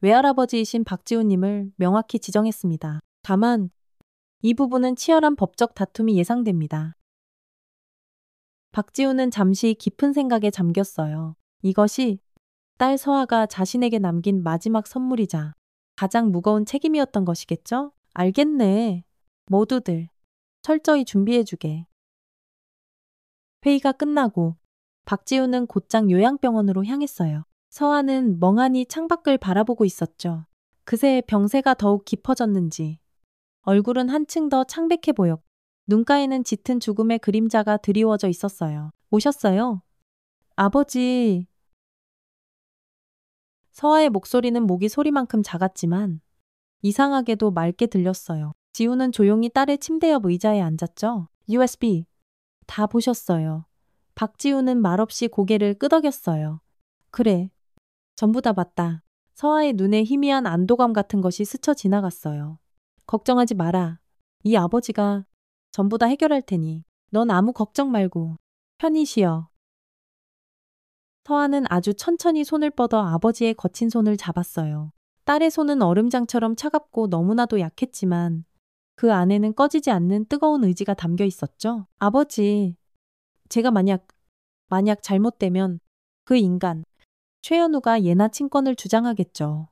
외할아버지이신 박지훈님을 명확히 지정했습니다. 다만 이 부분은 치열한 법적 다툼이 예상됩니다. 박지훈은 잠시 깊은 생각에 잠겼어요. 이것이 딸 서아가 자신에게 남긴 마지막 선물이자 가장 무거운 책임이었던 것이겠죠? 알겠네. 모두들 철저히 준비해주게. 회의가 끝나고 박지훈은 곧장 요양병원으로 향했어요. 서아는 멍하니 창밖을 바라보고 있었죠. 그새 병세가 더욱 깊어졌는지 얼굴은 한층 더 창백해 보였고 눈가에는 짙은 죽음의 그림자가 드리워져 있었어요. 오셨어요? 아버지. 서아의 목소리는 모기 소리만큼 작았지만 이상하게도 맑게 들렸어요. 지우는 조용히 딸의 침대 옆 의자에 앉았죠. USB. 다 보셨어요. 박지우는 말없이 고개를 끄덕였어요. 그래. 전부 다 봤다. 서아의 눈에 희미한 안도감 같은 것이 스쳐 지나갔어요. 걱정하지 마라. 이 아버지가 전부 다 해결할 테니 넌 아무 걱정 말고 편히 쉬어. 서아는 아주 천천히 손을 뻗어 아버지의 거친 손을 잡았어요. 딸의 손은 얼음장처럼 차갑고 너무나도 약했지만 그 안에는 꺼지지 않는 뜨거운 의지가 담겨 있었죠. 아버지, 제가 만약 잘못되면 그 인간, 최현우가 예나 친권을 주장하겠죠.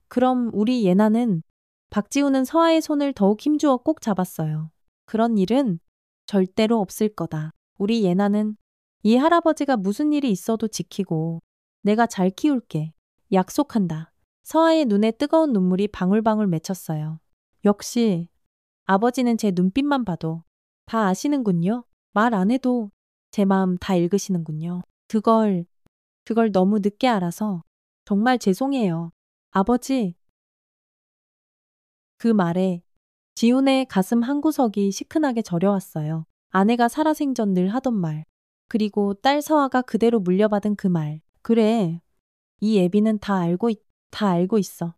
그럼 우리 예나는. 박지훈은 서아의 손을 더욱 힘주어 꼭 잡았어요. 그런 일은 절대로 없을 거다. 우리 예나는 이 할아버지가 무슨 일이 있어도 지키고 내가 잘 키울게. 약속한다. 서아의 눈에 뜨거운 눈물이 방울방울 맺혔어요. 역시 아버지는 제 눈빛만 봐도 다 아시는군요. 말 안 해도 제 마음 다 읽으시는군요. 그걸 너무 늦게 알아서 정말 죄송해요. 아버지. 그 말에 지훈의 가슴 한구석이 시큰하게 저려왔어요. 아내가 살아생전 늘 하던 말. 그리고 딸 서아가 그대로 물려받은 그 말. 그래. 이 애비는 다 알고 있어.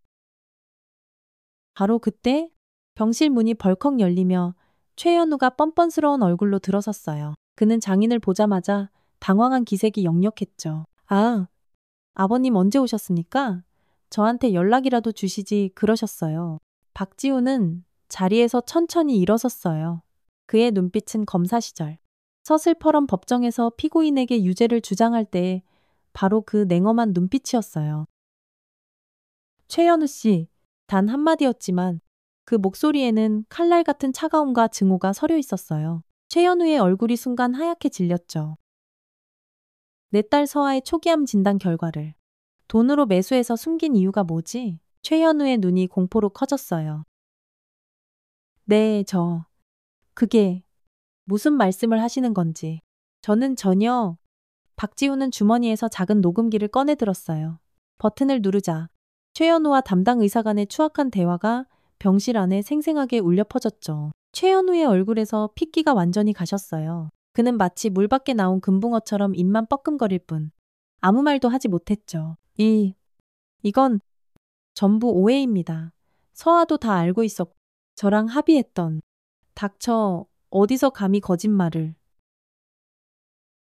바로 그때 병실 문이 벌컥 열리며 최현우가 뻔뻔스러운 얼굴로 들어섰어요. 그는 장인을 보자마자 당황한 기색이 역력했죠. 아, 아버님 언제 오셨습니까? 저한테 연락이라도 주시지 그러셨어요. 박지우는 자리에서 천천히 일어섰어요. 그의 눈빛은 검사 시절 서슬퍼런 법정에서 피고인에게 유죄를 주장할 때 바로 그 냉엄한 눈빛이었어요. 최현우 씨, 단 한마디였지만 그 목소리에는 칼날 같은 차가움과 증오가 서려 있었어요. 최현우의 얼굴이 순간 하얗게 질렸죠. 내 딸 서아의 초기암 진단 결과를 돈으로 매수해서 숨긴 이유가 뭐지? 최현우의 눈이 공포로 커졌어요. 네, 그게 무슨 말씀을 하시는 건지. 저는 전혀. 박지우는 주머니에서 작은 녹음기를 꺼내 들었어요. 버튼을 누르자 최현우와 담당 의사 간의 추악한 대화가 병실 안에 생생하게 울려 퍼졌죠. 최현우의 얼굴에서 핏기가 완전히 가셨어요. 그는 마치 물 밖에 나온 금붕어처럼 입만 뻐끔거릴 뿐 아무 말도 하지 못했죠. 이건 전부 오해입니다. 서아도 다 알고 있었고 저랑 합의했던. 닥쳐, 어디서 감히 거짓말을.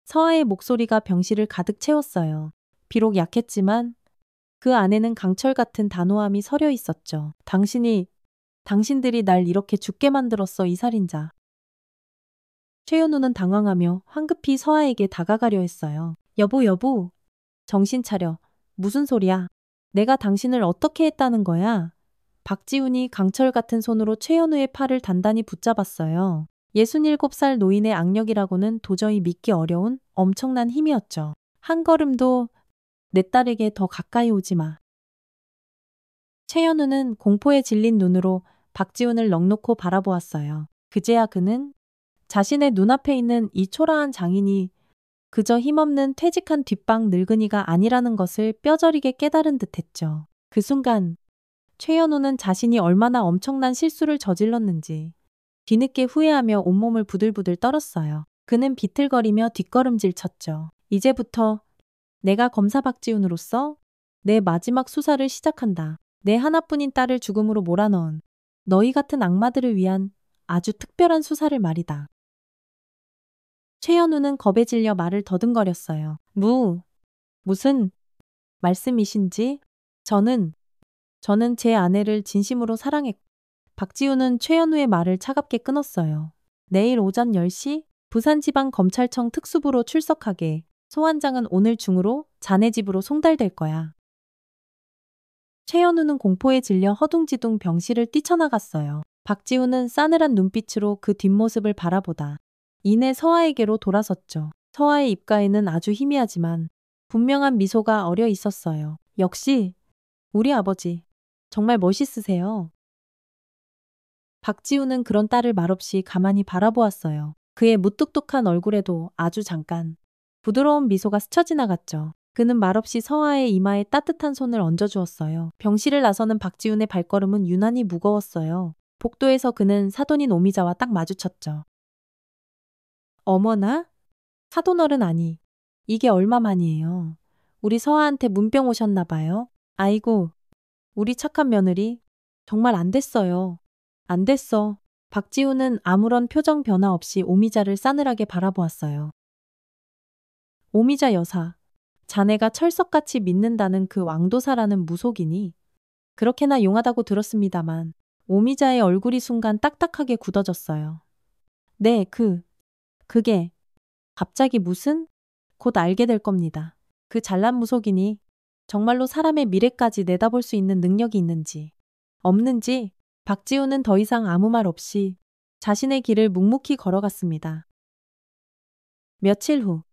서아의 목소리가 병실을 가득 채웠어요. 비록 약했지만 그 안에는 강철 같은 단호함이 서려 있었죠. 당신들이 날 이렇게 죽게 만들었어, 이 살인자. 최현우는 당황하며 황급히 서아에게 다가가려 했어요. 여보, 정신 차려. 무슨 소리야? 내가 당신을 어떻게 했다는 거야? 박지훈이 강철 같은 손으로 최현우의 팔을 단단히 붙잡았어요. 67살 노인의 악력이라고는 도저히 믿기 어려운 엄청난 힘이었죠. 한 걸음도 내 딸에게 더 가까이 오지 마. 최현우는 공포에 질린 눈으로 박지훈을 넋놓고 바라보았어요. 그제야 그는 자신의 눈앞에 있는 이 초라한 장인이 그저 힘없는 퇴직한 뒷방 늙은이가 아니라는 것을 뼈저리게 깨달은 듯했죠. 그 순간 최현우는 자신이 얼마나 엄청난 실수를 저질렀는지 뒤늦게 후회하며 온몸을 부들부들 떨었어요. 그는 비틀거리며 뒷걸음질 쳤죠. 이제부터 내가 검사 박지훈으로서 내 마지막 수사를 시작한다. 내 하나뿐인 딸을 죽음으로 몰아넣은 너희 같은 악마들을 위한 아주 특별한 수사를 말이다. 최현우는 겁에 질려 말을 더듬거렸어요. 무슨 말씀이신지? 저는 제 아내를 진심으로 사랑했고. 박지우는 최현우의 말을 차갑게 끊었어요. 내일 오전 10시 부산지방검찰청 특수부로 출석하게. 소환장은 오늘 중으로 자네 집으로 송달될 거야. 최현우는 공포에 질려 허둥지둥 병실을 뛰쳐나갔어요. 박지우는 싸늘한 눈빛으로 그 뒷모습을 바라보다 이내 서아에게로 돌아섰죠. 서아의 입가에는 아주 희미하지만 분명한 미소가 어려 있었어요. 역시 우리 아버지 정말 멋있으세요. 박지우는 그런 딸을 말없이 가만히 바라보았어요. 그의 무뚝뚝한 얼굴에도 아주 잠깐 부드러운 미소가 스쳐 지나갔죠. 그는 말없이 서아의 이마에 따뜻한 손을 얹어주었어요. 병실을 나서는 박지훈의 발걸음은 유난히 무거웠어요. 복도에서 그는 사돈인 오미자와 딱 마주쳤죠. 어머나? 사돈어른 아니. 이게 얼마만이에요. 우리 서아한테 문병 오셨나 봐요. 아이고, 우리 착한 며느리. 정말 안 됐어요. 안 됐어. 박지훈은 아무런 표정 변화 없이 오미자를 싸늘하게 바라보았어요. 오미자 여사, 자네가 철석같이 믿는다는 그 왕도사라는 무속인이 그렇게나 용하다고 들었습니다만 오미자의 얼굴이 순간 딱딱하게 굳어졌어요. 네, 그게 갑자기 무슨? 곧 알게 될 겁니다. 그 잘난 무속인이 정말로 사람의 미래까지 내다볼 수 있는 능력이 있는지 없는지. 박지우는 더 이상 아무 말 없이 자신의 길을 묵묵히 걸어갔습니다. 며칠 후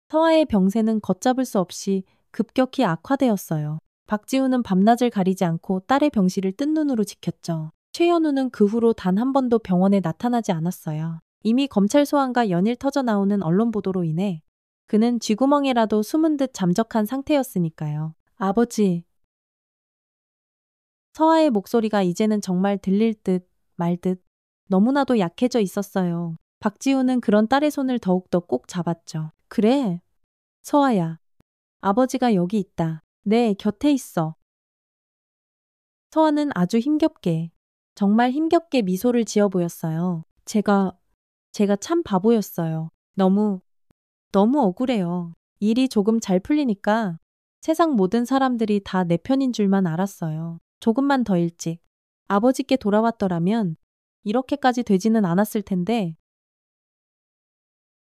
서아의 병세는 걷잡을 수 없이 급격히 악화되었어요. 박지우는 밤낮을 가리지 않고 딸의 병실을 뜬 눈으로 지켰죠. 최현우는 그 후로 단 한 번도 병원에 나타나지 않았어요. 이미 검찰 소환과 연일 터져 나오는 언론 보도로 인해 그는 쥐구멍에라도 숨은 듯 잠적한 상태였으니까요. 아버지. 서아의 목소리가 이제는 정말 들릴 듯 말 듯 너무나도 약해져 있었어요. 박지훈은 그런 딸의 손을 더욱더 꼭 잡았죠. 그래, 서아야. 아버지가 여기 있다. 내 곁에 있어. 서아는 아주 힘겹게, 정말 힘겹게 미소를 지어 보였어요. 제가 참 바보였어요. 너무 억울해요. 일이 조금 잘 풀리니까 세상 모든 사람들이 다 내 편인 줄만 알았어요. 조금만 더 일찍 아버지께 돌아왔더라면 이렇게까지 되지는 않았을 텐데.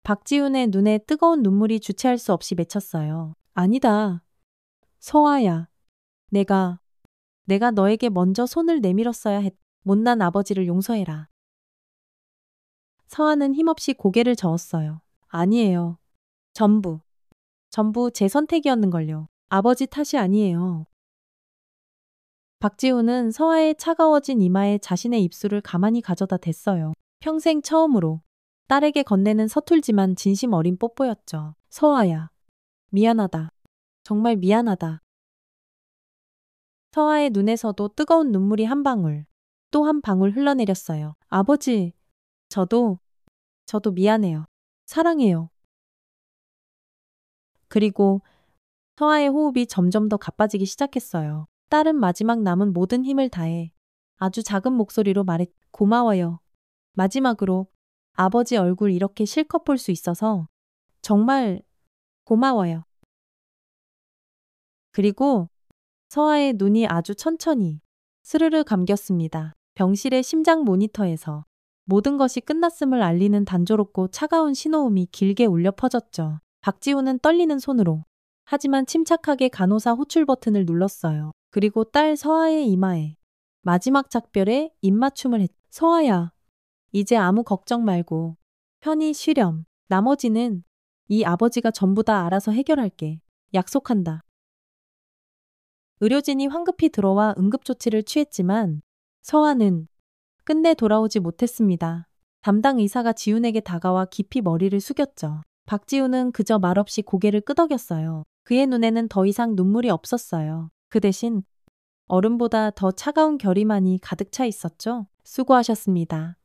박지훈의 눈에 뜨거운 눈물이 주체할 수 없이 맺혔어요. 아니다. 서아야. 내가 너에게 먼저 손을 내밀었어야 했. 못난 아버지를 용서해라. 서아는 힘없이 고개를 저었어요. 아니에요. 전부 제 선택이었는걸요. 아버지 탓이 아니에요. 박지훈은 서아의 차가워진 이마에 자신의 입술을 가만히 가져다 댔어요. 평생 처음으로 딸에게 건네는 서툴지만 진심 어린 뽀뽀였죠. 서아야. 미안하다. 정말 미안하다. 서아의 눈에서도 뜨거운 눈물이 한 방울, 또 한 방울 흘러내렸어요. 아버지, 저도 미안해요. 사랑해요. 그리고 서아의 호흡이 점점 더 가빠지기 시작했어요. 딸은 마지막 남은 모든 힘을 다해 아주 작은 목소리로 말했. 고마워요. 마지막으로 아버지 얼굴 이렇게 실컷 볼 수 있어서 정말 고마워요. 그리고 서아의 눈이 아주 천천히 스르르 감겼습니다. 병실의 심장 모니터에서 모든 것이 끝났음을 알리는 단조롭고 차가운 신호음이 길게 울려 퍼졌죠. 박지훈은 떨리는 손으로 하지만 침착하게 간호사 호출 버튼을 눌렀어요. 그리고 딸 서아의 이마에 마지막 작별에 입맞춤을 했. 서아야, 이제 아무 걱정 말고 편히 쉬렴. 나머지는 이 아버지가 전부 다 알아서 해결할게. 약속한다. 의료진이 황급히 들어와 응급조치를 취했지만 서아는 끝내 돌아오지 못했습니다. 담당 의사가 지훈에게 다가와 깊이 머리를 숙였죠. 박지훈은 그저 말없이 고개를 끄덕였어요. 그의 눈에는 더 이상 눈물이 없었어요. 그 대신 얼음보다 더 차가운 결의만이 가득 차 있었죠. 수고하셨습니다.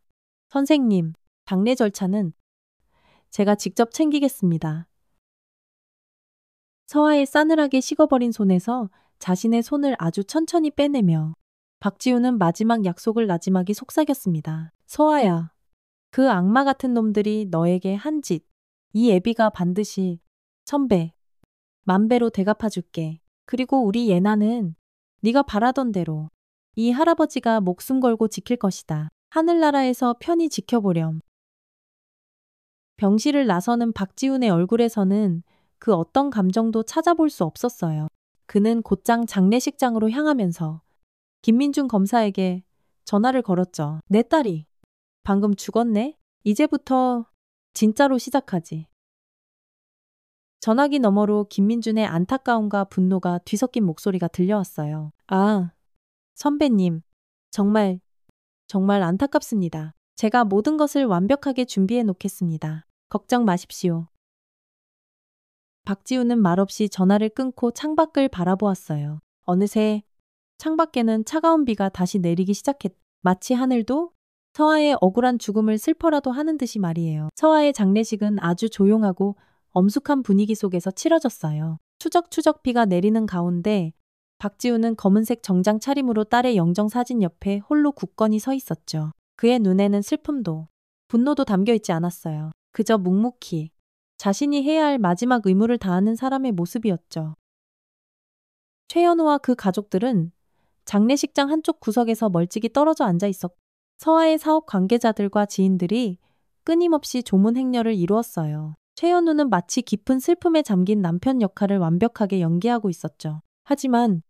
선생님, 장례 절차는 제가 직접 챙기겠습니다. 서아의 싸늘하게 식어버린 손에서 자신의 손을 아주 천천히 빼내며 박지훈은 마지막 약속을 나지막이 속삭였습니다. 서아야, 그 악마 같은 놈들이 너에게 한 짓, 이 애비가 반드시 1000배, 10,000배로 대갚아줄게. 그리고 우리 예나는 네가 바라던 대로 이 할아버지가 목숨 걸고 지킬 것이다. 하늘나라에서 편히 지켜보렴. 병실을 나서는 박지훈의 얼굴에서는 그 어떤 감정도 찾아볼 수 없었어요. 그는 곧장 장례식장으로 향하면서 김민중 검사에게 전화를 걸었죠. 내 딸이 방금 죽었네? 이제부터 진짜로 시작하지. 전화기 너머로 김민준의 안타까움과 분노가 뒤섞인 목소리가 들려왔어요. 아, 선배님. 정말 안타깝습니다. 제가 모든 것을 완벽하게 준비해 놓겠습니다. 걱정 마십시오. 박지훈은 말없이 전화를 끊고 창밖을 바라보았어요. 어느새 창밖에는 차가운 비가 다시 내리기 시작했. 마치 하늘도 서아의 억울한 죽음을 슬퍼라도 하는 듯이 말이에요. 서아의 장례식은 아주 조용하고 엄숙한 분위기 속에서 치러졌어요. 추적추적 비가 내리는 가운데 박지훈은 검은색 정장 차림으로 딸의 영정사진 옆에 홀로 굳건히 서 있었죠. 그의 눈에는 슬픔도 분노도 담겨 있지 않았어요. 그저 묵묵히 자신이 해야 할 마지막 의무를 다하는 사람의 모습이었죠. 최연우와 그 가족들은 장례식장 한쪽 구석에서 멀찍이 떨어져 앉아 있었고 서아의 사업 관계자들과 지인들이 끊임없이 조문 행렬을 이루었어요. 최연우는 마치 깊은 슬픔에 잠긴 남편 역할을 완벽하게 연기하고 있었죠. 하지만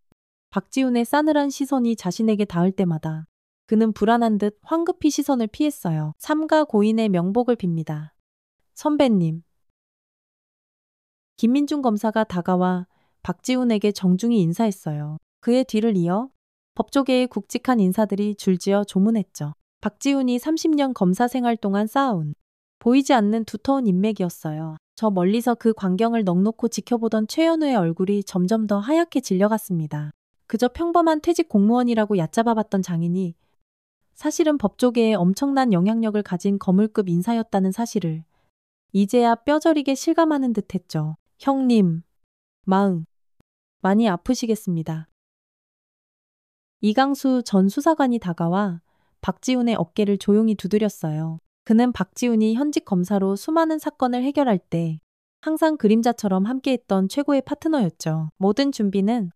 박지훈의 싸늘한 시선이 자신에게 닿을 때마다 그는 불안한 듯 황급히 시선을 피했어요. 삼가 고인의 명복을 빕니다. 선배님. 김민중 검사가 다가와 박지훈에게 정중히 인사했어요. 그의 뒤를 이어 법조계의 굵직한 인사들이 줄지어 조문했죠. 박지훈이 30년 검사 생활 동안 쌓아온 보이지 않는 두터운 인맥이었어요. 저 멀리서 그 광경을 넋놓고 지켜보던 최연우의 얼굴이 점점 더 하얗게 질려갔습니다. 그저 평범한 퇴직 공무원이라고 얕잡아봤던 장인이 사실은 법조계에 엄청난 영향력을 가진 거물급 인사였다는 사실을 이제야 뼈저리게 실감하는 듯했죠. 형님, 마음 많이 아프시겠습니다. 이강수 전 수사관이 다가와 박지훈의 어깨를 조용히 두드렸어요. 그는 박지훈이 현직 검사로 수많은 사건을 해결할 때 항상 그림자처럼 함께했던 최고의 파트너였죠. 모든 준비는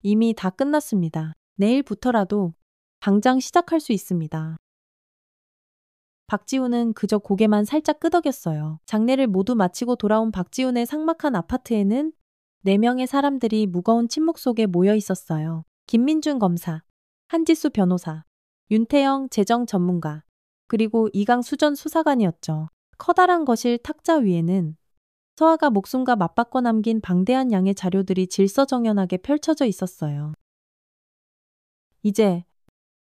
이미 다 끝났습니다. 내일부터라도 당장 시작할 수 있습니다. 박지훈은 그저 고개만 살짝 끄덕였어요. 장례를 모두 마치고 돌아온 박지훈의 삭막한 아파트에는 4명의 사람들이 무거운 침묵 속에 모여 있었어요. 김민준 검사, 한지수 변호사, 윤태영 재정 전문가, 그리고 이강수 전 수사관이었죠. 커다란 거실 탁자 위에는 서아가 목숨과 맞바꿔 남긴 방대한 양의 자료들이 질서정연하게 펼쳐져 있었어요. 이제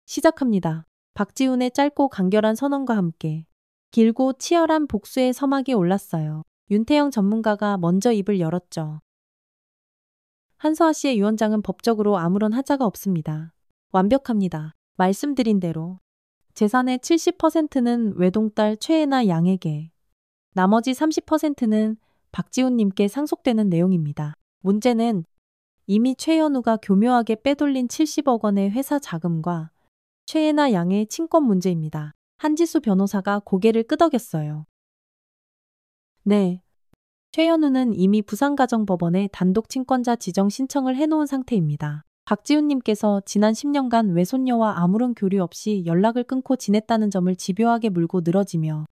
시작합니다. 박지훈의 짧고 간결한 선언과 함께 길고 치열한 복수의 서막이 올랐어요. 윤태영 전문가가 먼저 입을 열었죠. 한서아 씨의 유언장은 법적으로 아무런 하자가 없습니다. 완벽합니다. 말씀드린 대로 재산의 70%는 외동딸 최애나 양에게, 나머지 30%는 박지훈님께 상속되는 내용입니다. 문제는 이미 최현우가 교묘하게 빼돌린 70억 원의 회사 자금과 최애나 양의 친권 문제입니다. 한지수 변호사가 고개를 끄덕였어요. 네. 최현우는 이미 부산가정법원에 단독 친권자 지정 신청을 해놓은 상태입니다. 박지훈님께서 지난 10년간 외손녀와 아무런 교류 없이 연락을 끊고 지냈다는 점을 집요하게 물고 늘어지며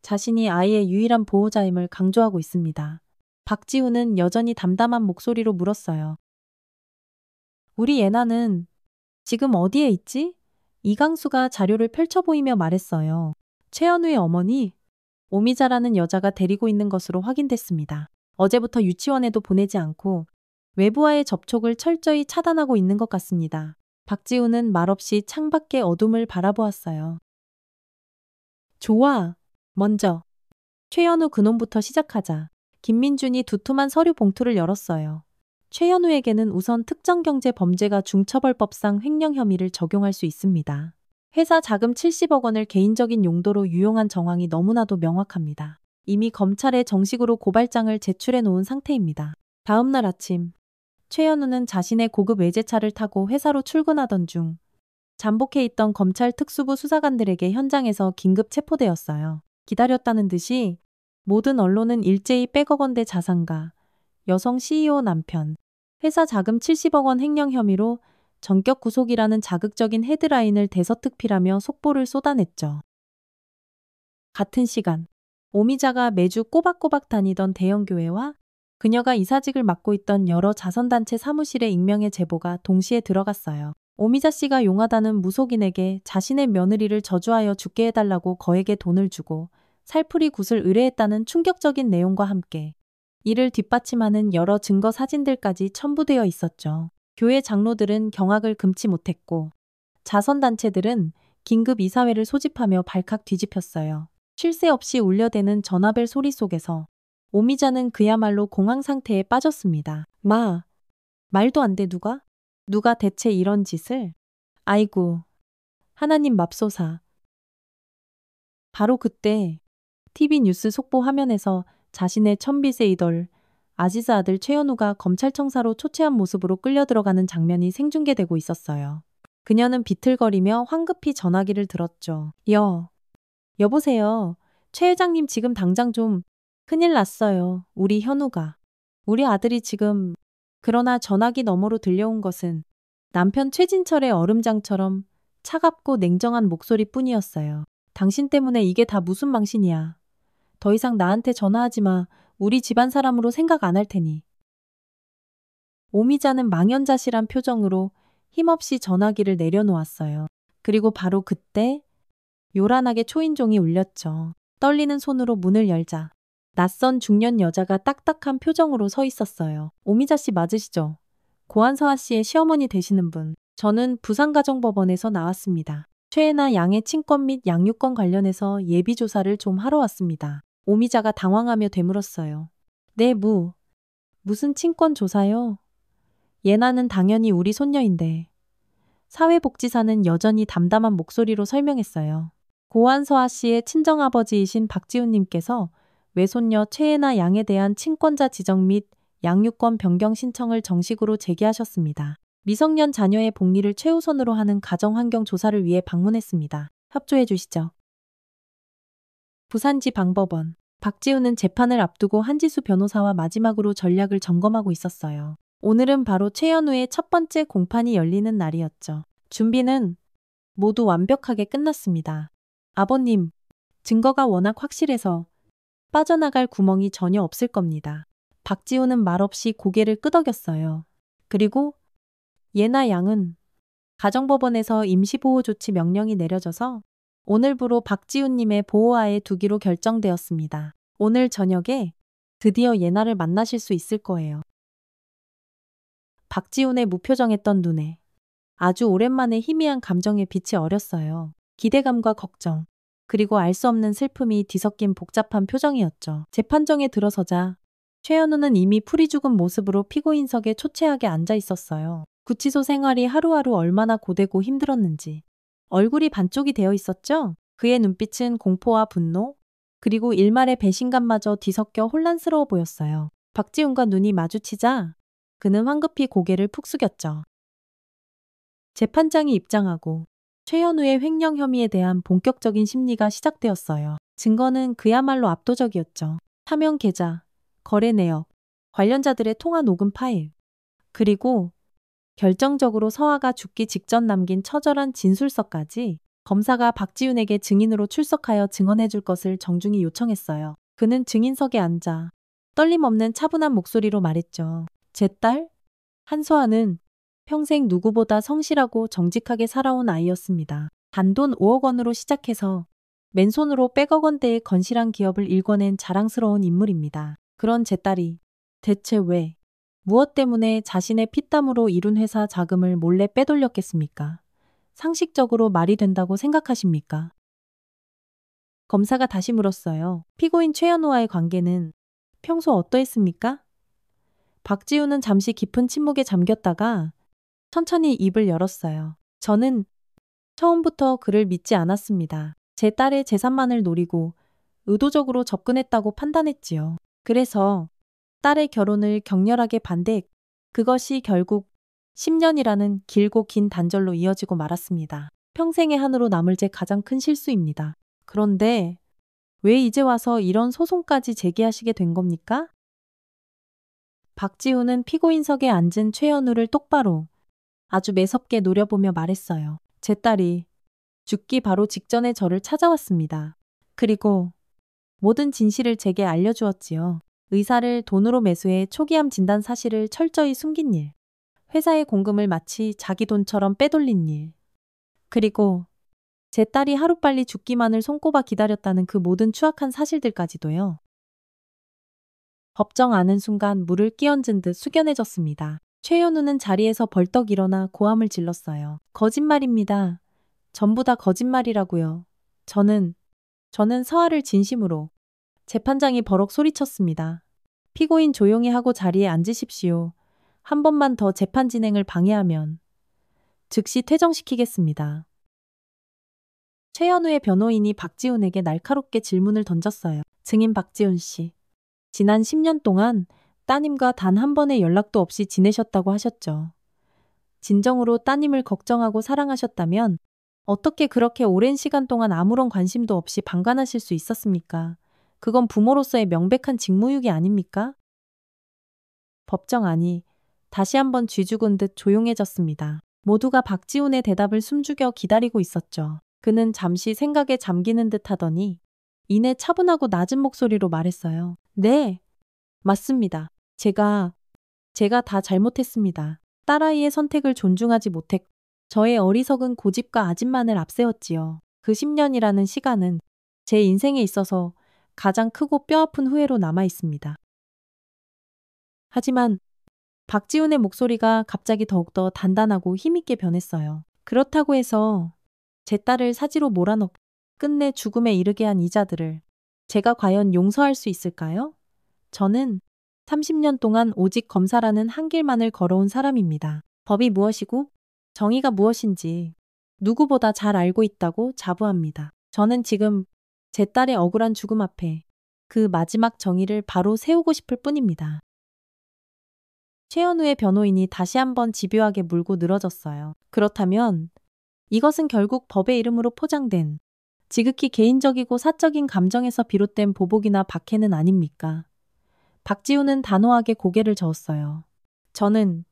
자신이 아이의 유일한 보호자임을 강조하고 있습니다. 박지훈은 여전히 담담한 목소리로 물었어요. 우리 예나는 지금 어디에 있지? 이강수가 자료를 펼쳐 보이며 말했어요. 최현우의 어머니, 오미자라는 여자가 데리고 있는 것으로 확인됐습니다. 어제부터 유치원에도 보내지 않고 외부와의 접촉을 철저히 차단하고 있는 것 같습니다. 박지훈은 말없이 창밖의 어둠을 바라보았어요. 좋아. 먼저 최현우 그놈부터 시작하자. 김민준이 두툼한 서류 봉투를 열었어요. 최현우에게는 우선 특정경제범죄가 중처벌법상 횡령 혐의를 적용할 수 있습니다. 회사 자금 70억 원을 개인적인 용도로 유용한 정황이 너무나도 명확합니다. 이미 검찰에 정식으로 고발장을 제출해 놓은 상태입니다. 다음 날 아침, 최현우는 자신의 고급 외제차를 타고 회사로 출근하던 중 잠복해 있던 검찰 특수부 수사관들에게 현장에서 긴급 체포되었어요. 기다렸다는 듯이 모든 언론은 일제히 100억 원대 자산가, 여성 CEO 남편, 회사 자금 70억 원 횡령 혐의로 전격 구속이라는 자극적인 헤드라인을 대서특필하며 속보를 쏟아냈죠. 같은 시간, 오미자가 매주 꼬박꼬박 다니던 대형교회와 그녀가 이사직을 맡고 있던 여러 자선단체 사무실에 익명의 제보가 동시에 들어갔어요. 오미자 씨가 용하다는 무속인에게 자신의 며느리를 저주하여 죽게 해달라고 거액의 돈을 주고 살풀이 굿을 의뢰했다는 충격적인 내용과 함께 이를 뒷받침하는 여러 증거 사진들까지 첨부되어 있었죠. 교회 장로들은 경악을 금치 못했고 자선단체들은 긴급 이사회를 소집하며 발칵 뒤집혔어요. 쉴 새 없이 울려대는 전화벨 소리 속에서 오미자는 그야말로 공황 상태에 빠졌습니다. 말도 안 돼 누가? 누가 대체 이런 짓을? 아이고, 하나님 맙소사. 바로 그때 TV 뉴스 속보 화면에서 자신의 천빛의 이돌 아지즈 아들 최현우가 검찰청사로 초췌한 모습으로 끌려 들어가는 장면이 생중계되고 있었어요. 그녀는 비틀거리며 황급히 전화기를 들었죠. 여보세요. 최 회장님 지금 당장 좀 큰일 났어요. 우리 현우가. 우리 아들이 지금. 그러나 전화기 너머로 들려온 것은 남편 최진철의 얼음장처럼 차갑고 냉정한 목소리뿐이었어요. 당신 때문에 이게 다 무슨 망신이야. 더 이상 나한테 전화하지 마. 우리 집안 사람으로 생각 안 할 테니. 오미자는 망연자실한 표정으로 힘없이 전화기를 내려놓았어요. 그리고 바로 그때 요란하게 초인종이 울렸죠. 떨리는 손으로 문을 열자 낯선 중년 여자가 딱딱한 표정으로 서 있었어요. 오미자 씨 맞으시죠? 고한서아 씨의 시어머니 되시는 분. 저는 부산가정법원에서 나왔습니다. 최애나 양의 친권 및 양육권 관련해서 예비조사를 좀 하러 왔습니다. 오미자가 당황하며 되물었어요. 네, 무슨 친권 조사요? 예나는 당연히 우리 손녀인데. 사회복지사는 여전히 담담한 목소리로 설명했어요. 고안서아 씨의 친정아버지이신 박지훈님께서 외손녀 최애나 양에 대한 친권자 지정 및 양육권 변경 신청을 정식으로 제기하셨습니다. 미성년 자녀의 복리를 최우선으로 하는 가정환경 조사를 위해 방문했습니다. 협조해 주시죠. 부산지방법원. 박지훈은 재판을 앞두고 한지수 변호사와 마지막으로 전략을 점검하고 있었어요. 오늘은 바로 최연우의 첫 번째 공판이 열리는 날이었죠. 준비는 모두 완벽하게 끝났습니다. 아버님, 증거가 워낙 확실해서 빠져나갈 구멍이 전혀 없을 겁니다. 박지훈은 말없이 고개를 끄덕였어요. 그리고 예나 양은 가정법원에서 임시보호조치 명령이 내려져서 오늘부로 박지훈님의 보호하에 두기로 결정되었습니다. 오늘 저녁에 드디어 예나를 만나실 수 있을 거예요. 박지훈의 무표정했던 눈에 아주 오랜만에 희미한 감정의 빛이 어렸어요. 기대감과 걱정, 그리고 알 수 없는 슬픔이 뒤섞인 복잡한 표정이었죠. 재판정에 들어서자 최연우는 이미 풀이 죽은 모습으로 피고인석에 초췌하게 앉아 있었어요. 구치소 생활이 하루하루 얼마나 고되고 힘들었는지 얼굴이 반쪽이 되어 있었죠? 그의 눈빛은 공포와 분노, 그리고 일말의 배신감마저 뒤섞여 혼란스러워 보였어요. 박지훈과 눈이 마주치자 그는 황급히 고개를 푹 숙였죠. 재판장이 입장하고 최연우의 횡령 혐의에 대한 본격적인 심리가 시작되었어요. 증거는 그야말로 압도적이었죠. 사명 계좌, 거래 내역, 관련자들의 통화 녹음 파일, 그리고 결정적으로 서아가 죽기 직전 남긴 처절한 진술서까지 검사가 박지훈에게 증인으로 출석하여 증언해 줄 것을 정중히 요청했어요. 그는 증인석에 앉아 떨림 없는 차분한 목소리로 말했죠. 제 딸 한서아는 평생 누구보다 성실하고 정직하게 살아온 아이였습니다. 단돈 5억 원으로 시작해서 맨손으로 100억 원대의 건실한 기업을 일궈낸 자랑스러운 인물입니다. 그런 제 딸이 대체 왜, 무엇 때문에 자신의 피땀으로 이룬 회사 자금을 몰래 빼돌렸겠습니까? 상식적으로 말이 된다고 생각하십니까? 검사가 다시 물었어요. 피고인 최연우와의 관계는 평소 어떠했습니까? 박지훈은 잠시 깊은 침묵에 잠겼다가 천천히 입을 열었어요. 저는 처음부터 그를 믿지 않았습니다. 제 딸의 재산만을 노리고 의도적으로 접근했다고 판단했지요. 그래서 딸의 결혼을 격렬하게 반대했고 그것이 결국 10년이라는 길고 긴 단절로 이어지고 말았습니다. 평생의 한으로 남을 제 가장 큰 실수입니다. 그런데 왜 이제 와서 이런 소송까지 제기하시게 된 겁니까? 박지훈은 피고인석에 앉은 최연우를 똑바로 아주 매섭게 노려보며 말했어요. 제 딸이 죽기 바로 직전에 저를 찾아왔습니다. 그리고 모든 진실을 제게 알려주었지요. 의사를 돈으로 매수해 초기암 진단 사실을 철저히 숨긴 일, 회사의 공금을 마치 자기 돈처럼 빼돌린 일, 그리고 제 딸이 하루빨리 죽기만을 손꼽아 기다렸다는 그 모든 추악한 사실들까지도요. 법정 아는 순간 물을 끼얹은 듯 숙연해졌습니다. 최연우는 자리에서 벌떡 일어나 고함을 질렀어요. 거짓말입니다. 전부 다 거짓말이라고요. 저는 서아를 진심으로. 재판장이 버럭 소리쳤습니다. 피고인 조용히 하고 자리에 앉으십시오. 한 번만 더 재판 진행을 방해하면 즉시 퇴정시키겠습니다. 최연우의 변호인이 박지훈에게 날카롭게 질문을 던졌어요. 증인 박지훈 씨. 지난 10년 동안 따님과 단 한 번의 연락도 없이 지내셨다고 하셨죠. 진정으로 따님을 걱정하고 사랑하셨다면 어떻게 그렇게 오랜 시간 동안 아무런 관심도 없이 방관하실 수 있었습니까? 그건 부모로서의 명백한 직무유기 아닙니까? 법정 안이 다시 한번 쥐죽은 듯 조용해졌습니다. 모두가 박지훈의 대답을 숨죽여 기다리고 있었죠. 그는 잠시 생각에 잠기는 듯 하더니 이내 차분하고 낮은 목소리로 말했어요. 네, 맞습니다. 제가 다 잘못했습니다. 딸아이의 선택을 존중하지 못했고 저의 어리석은 고집과 아집만을 앞세웠지요. 그 10년이라는 시간은 제 인생에 있어서 가장 크고 뼈아픈 후회로 남아 있습니다. 하지만 박지훈의 목소리가 갑자기 더욱더 단단하고 힘있게 변했어요. 그렇다고 해서 제 딸을 사지로 몰아넣고 끝내 죽음에 이르게 한 이자들을 제가 과연 용서할 수 있을까요? 저는 30년 동안 오직 검사라는 한 길만을 걸어온 사람입니다. 법이 무엇이고 정의가 무엇인지 누구보다 잘 알고 있다고 자부합니다. 저는 지금 제 딸의 억울한 죽음 앞에 그 마지막 정의를 바로 세우고 싶을 뿐입니다. 최현우의 변호인이 다시 한번 집요하게 물고 늘어졌어요. 그렇다면 이것은 결국 법의 이름으로 포장된 지극히 개인적이고 사적인 감정에서 비롯된 보복이나 박해는 아닙니까? 박지우는 단호하게 고개를 저었어요. 저는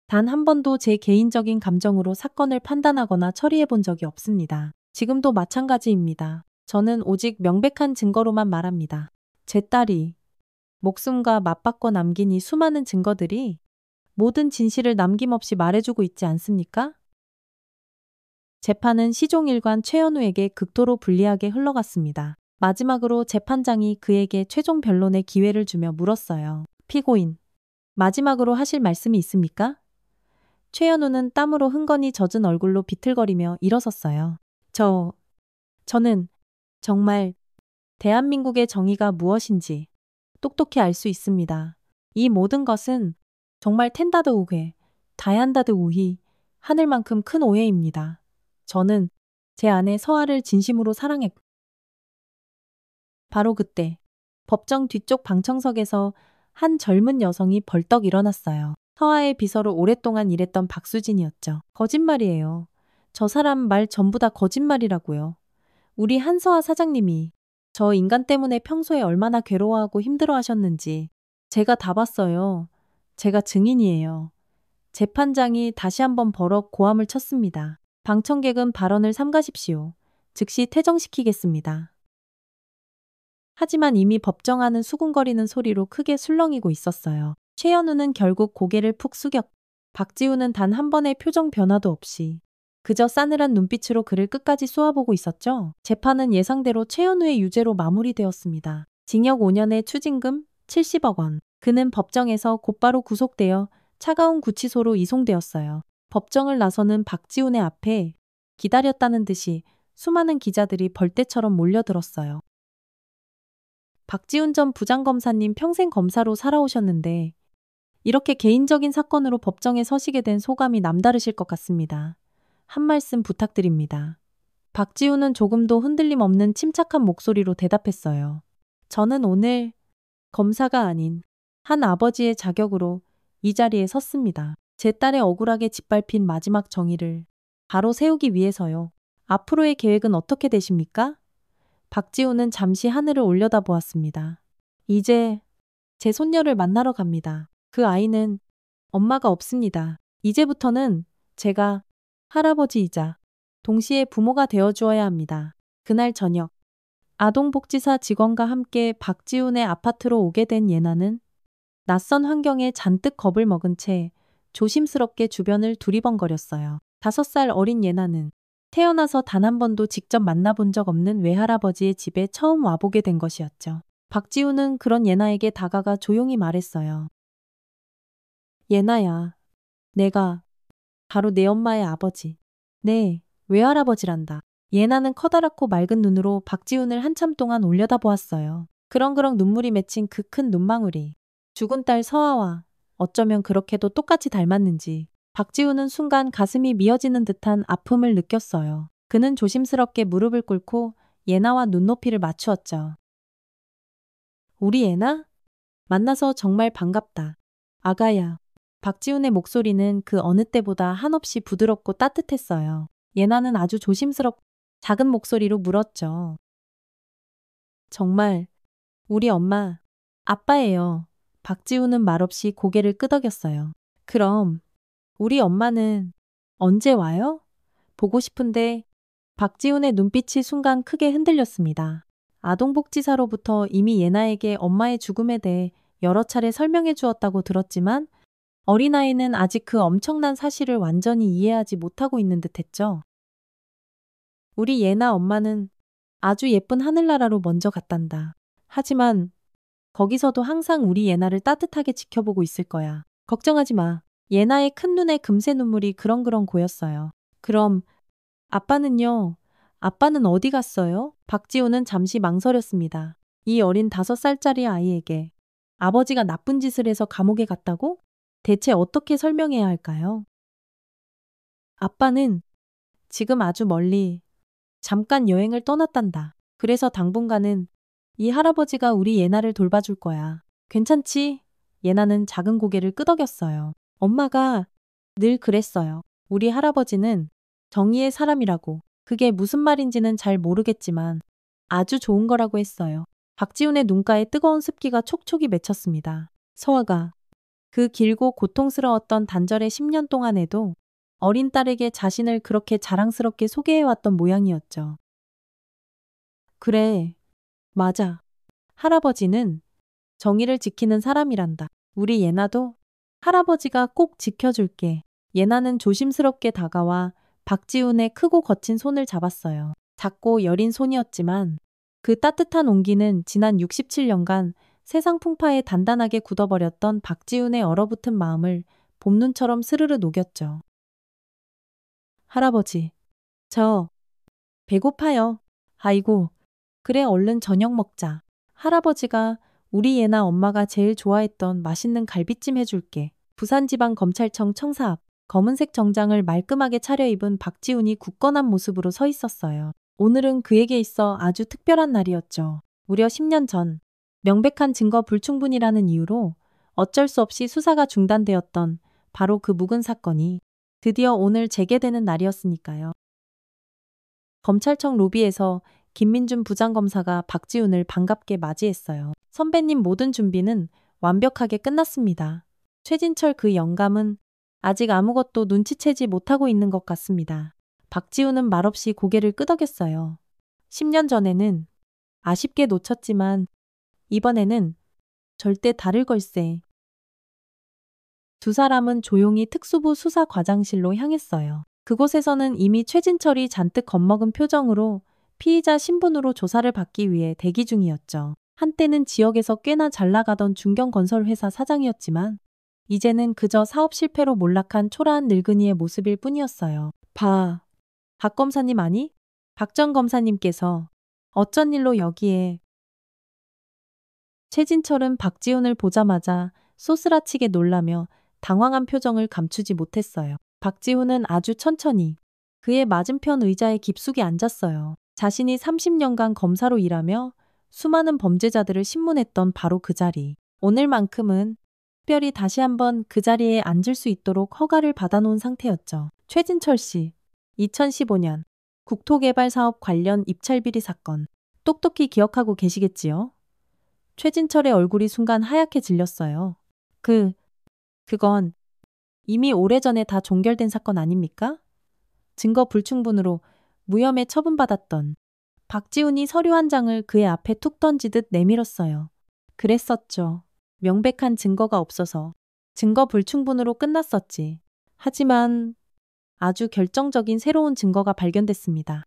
단 한 번도 제 개인적인 감정으로 사건을 판단하거나 처리해 본 적이 없습니다. 지금도 마찬가지입니다. 저는 오직 명백한 증거로만 말합니다. 제 딸이 목숨과 맞바꿔 남긴 이 수많은 증거들이 모든 진실을 남김없이 말해주고 있지 않습니까? 재판은 시종일관 최현우에게 극도로 불리하게 흘러갔습니다. 마지막으로 재판장이 그에게 최종 변론의 기회를 주며 물었어요. 피고인, 마지막으로 하실 말씀이 있습니까? 최현우는 땀으로 흥건히 젖은 얼굴로 비틀거리며 일어섰어요. 저는 정말 대한민국의 정의가 무엇인지 똑똑히 알 수 있습니다. 이 모든 것은 정말 텐다드 우회, 다얀다드 우희, 하늘만큼 큰 오해입니다. 저는 제 아내 서아를 진심으로 사랑했고 바로 그때 법정 뒤쪽 방청석에서 한 젊은 여성이 벌떡 일어났어요. 서아의 비서로 오랫동안 일했던 박수진이었죠. 거짓말이에요. 저 사람 말 전부 다 거짓말이라고요. 우리 한서아 사장님이 저 인간 때문에 평소에 얼마나 괴로워하고 힘들어하셨는지 제가 다 봤어요. 제가 증인이에요. 재판장이 다시 한번 버럭 고함을 쳤습니다. 방청객은 발언을 삼가십시오. 즉시 퇴정시키겠습니다. 하지만 이미 법정안은 수군거리는 소리로 크게 술렁이고 있었어요. 최현우는 결국 고개를 푹 숙였고 박지우는 단 한 번의 표정 변화도 없이 그저 싸늘한 눈빛으로 그를 끝까지 쏘아보고 있었죠. 재판은 예상대로 최현우의 유죄로 마무리되었습니다. 징역 5년에 추징금 70억 원. 그는 법정에서 곧바로 구속되어 차가운 구치소로 이송되었어요. 법정을 나서는 박지훈의 앞에 기다렸다는 듯이 수많은 기자들이 벌떼처럼 몰려들었어요. 박지훈 전 부장검사님 평생 검사로 살아오셨는데 이렇게 개인적인 사건으로 법정에 서시게 된 소감이 남다르실 것 같습니다. 한 말씀 부탁드립니다. 박지훈은 조금도 흔들림 없는 침착한 목소리로 대답했어요. 저는 오늘 검사가 아닌 한 아버지의 자격으로 이 자리에 섰습니다. 제 딸의 억울하게 짓밟힌 마지막 정의를 바로 세우기 위해서요. 앞으로의 계획은 어떻게 되십니까? 박지훈은 잠시 하늘을 올려다보았습니다. 이제 제 손녀를 만나러 갑니다. 그 아이는 엄마가 없습니다. 이제부터는 제가 할아버지이자 동시에 부모가 되어주어야 합니다. 그날 저녁 아동복지사 직원과 함께 박지훈의 아파트로 오게 된 예나는 낯선 환경에 잔뜩 겁을 먹은 채 조심스럽게 주변을 두리번거렸어요. 5살 어린 예나는 태어나서 단 한 번도 직접 만나본 적 없는 외할아버지의 집에 처음 와보게 된 것이었죠. 박지훈은 그런 예나에게 다가가 조용히 말했어요. 예나야, 내가 바로 내 엄마의 아버지. 네, 외할아버지란다. 예나는 커다랗고 맑은 눈으로 박지훈을 한참 동안 올려다보았어요. 그렁그렁 눈물이 맺힌 그 큰 눈망울이 죽은 딸 서아와 어쩌면 그렇게도 똑같이 닮았는지 박지훈은 순간 가슴이 미어지는 듯한 아픔을 느꼈어요. 그는 조심스럽게 무릎을 꿇고 예나와 눈높이를 맞추었죠. 우리 예나? 만나서 정말 반갑다. 아가야. 박지훈의 목소리는 그 어느 때보다 한없이 부드럽고 따뜻했어요. 예나는 아주 조심스럽고 작은 목소리로 물었죠. 정말 우리 엄마, 아빠예요. 박지훈은 말없이 고개를 끄덕였어요. 그럼 우리 엄마는 언제 와요? 보고 싶은데 박지훈의 눈빛이 순간 크게 흔들렸습니다. 아동복지사로부터 이미 예나에게 엄마의 죽음에 대해 여러 차례 설명해 주었다고 들었지만 어린아이는 아직 그 엄청난 사실을 완전히 이해하지 못하고 있는 듯했죠. 우리 예나 엄마는 아주 예쁜 하늘나라로 먼저 갔단다. 하지만 거기서도 항상 우리 예나를 따뜻하게 지켜보고 있을 거야. 걱정하지 마. 예나의 큰 눈에 금세 눈물이 그렁그렁 고였어요. 그럼 아빠는요? 아빠는 어디 갔어요? 박지호는 잠시 망설였습니다. 이 어린 5살짜리 아이에게 아버지가 나쁜 짓을 해서 감옥에 갔다고? 대체 어떻게 설명해야 할까요? 아빠는 지금 아주 멀리 잠깐 여행을 떠났단다. 그래서 당분간은 이 할아버지가 우리 예나를 돌봐줄 거야. 괜찮지? 예나는 작은 고개를 끄덕였어요. 엄마가 늘 그랬어요. 우리 할아버지는 정의의 사람이라고. 그게 무슨 말인지는 잘 모르겠지만 아주 좋은 거라고 했어요. 박지훈의 눈가에 뜨거운 습기가 촉촉이 맺혔습니다. 서아가 그 길고 고통스러웠던 단절의 10년 동안에도 어린 딸에게 자신을 그렇게 자랑스럽게 소개해왔던 모양이었죠. 그래, 맞아. 할아버지는 정의를 지키는 사람이란다. 우리 예나도 할아버지가 꼭 지켜줄게. 예나는 조심스럽게 다가와 박지훈의 크고 거친 손을 잡았어요. 작고 여린 손이었지만 그 따뜻한 온기는 지난 67년간 세상 풍파에 단단하게 굳어버렸던 박지훈의 얼어붙은 마음을 봄눈처럼 스르르 녹였죠. 할아버지, 저 배고파요. 아이고, 그래 얼른 저녁 먹자. 할아버지가 우리 예나 엄마가 제일 좋아했던 맛있는 갈비찜 해줄게. 부산지방검찰청 청사 앞 검은색 정장을 말끔하게 차려입은 박지훈이 굳건한 모습으로 서 있었어요. 오늘은 그에게 있어 아주 특별한 날이었죠. 무려 10년 전 명백한 증거 불충분이라는 이유로 어쩔 수 없이 수사가 중단되었던 바로 그 묵은 사건이 드디어 오늘 재개되는 날이었으니까요. 검찰청 로비에서 김민준 부장검사가 박지훈을 반갑게 맞이했어요. 선배님 모든 준비는 완벽하게 끝났습니다. 최진철 그 영감은 아직 아무것도 눈치채지 못하고 있는 것 같습니다. 박지훈은 말없이 고개를 끄덕였어요. 10년 전에는 아쉽게 놓쳤지만 이번에는 절대 다를 걸세. 두 사람은 조용히 특수부 수사과장실로 향했어요. 그곳에서는 이미 최진철이 잔뜩 겁먹은 표정으로 피의자 신분으로 조사를 받기 위해 대기 중이었죠. 한때는 지역에서 꽤나 잘 나가던 중견건설회사 사장이었지만 이제는 그저 사업 실패로 몰락한 초라한 늙은이의 모습일 뿐이었어요. 박 검사님 아니? 박 전 검사님께서 어쩐 일로 여기에. 최진철은 박지훈을 보자마자 쏘스라치게 놀라며 당황한 표정을 감추지 못했어요. 박지훈은 아주 천천히 그의 맞은편 의자에 깊숙이 앉았어요. 자신이 30년간 검사로 일하며 수많은 범죄자들을 신문했던 바로 그 자리. 오늘만큼은 특별히 다시 한번 그 자리에 앉을 수 있도록 허가를 받아놓은 상태였죠. 최진철 씨, 2015년 국토개발사업 관련 입찰비리 사건 똑똑히 기억하고 계시겠지요? 최진철의 얼굴이 순간 하얗게 질렸어요. 그건 이미 오래전에 다 종결된 사건 아닙니까? 증거 불충분으로 무혐의 처분받았던 박지훈이 서류 한 장을 그의 앞에 툭 던지듯 내밀었어요. 그랬었죠. 명백한 증거가 없어서 증거 불충분으로 끝났었지. 하지만 아주 결정적인 새로운 증거가 발견됐습니다.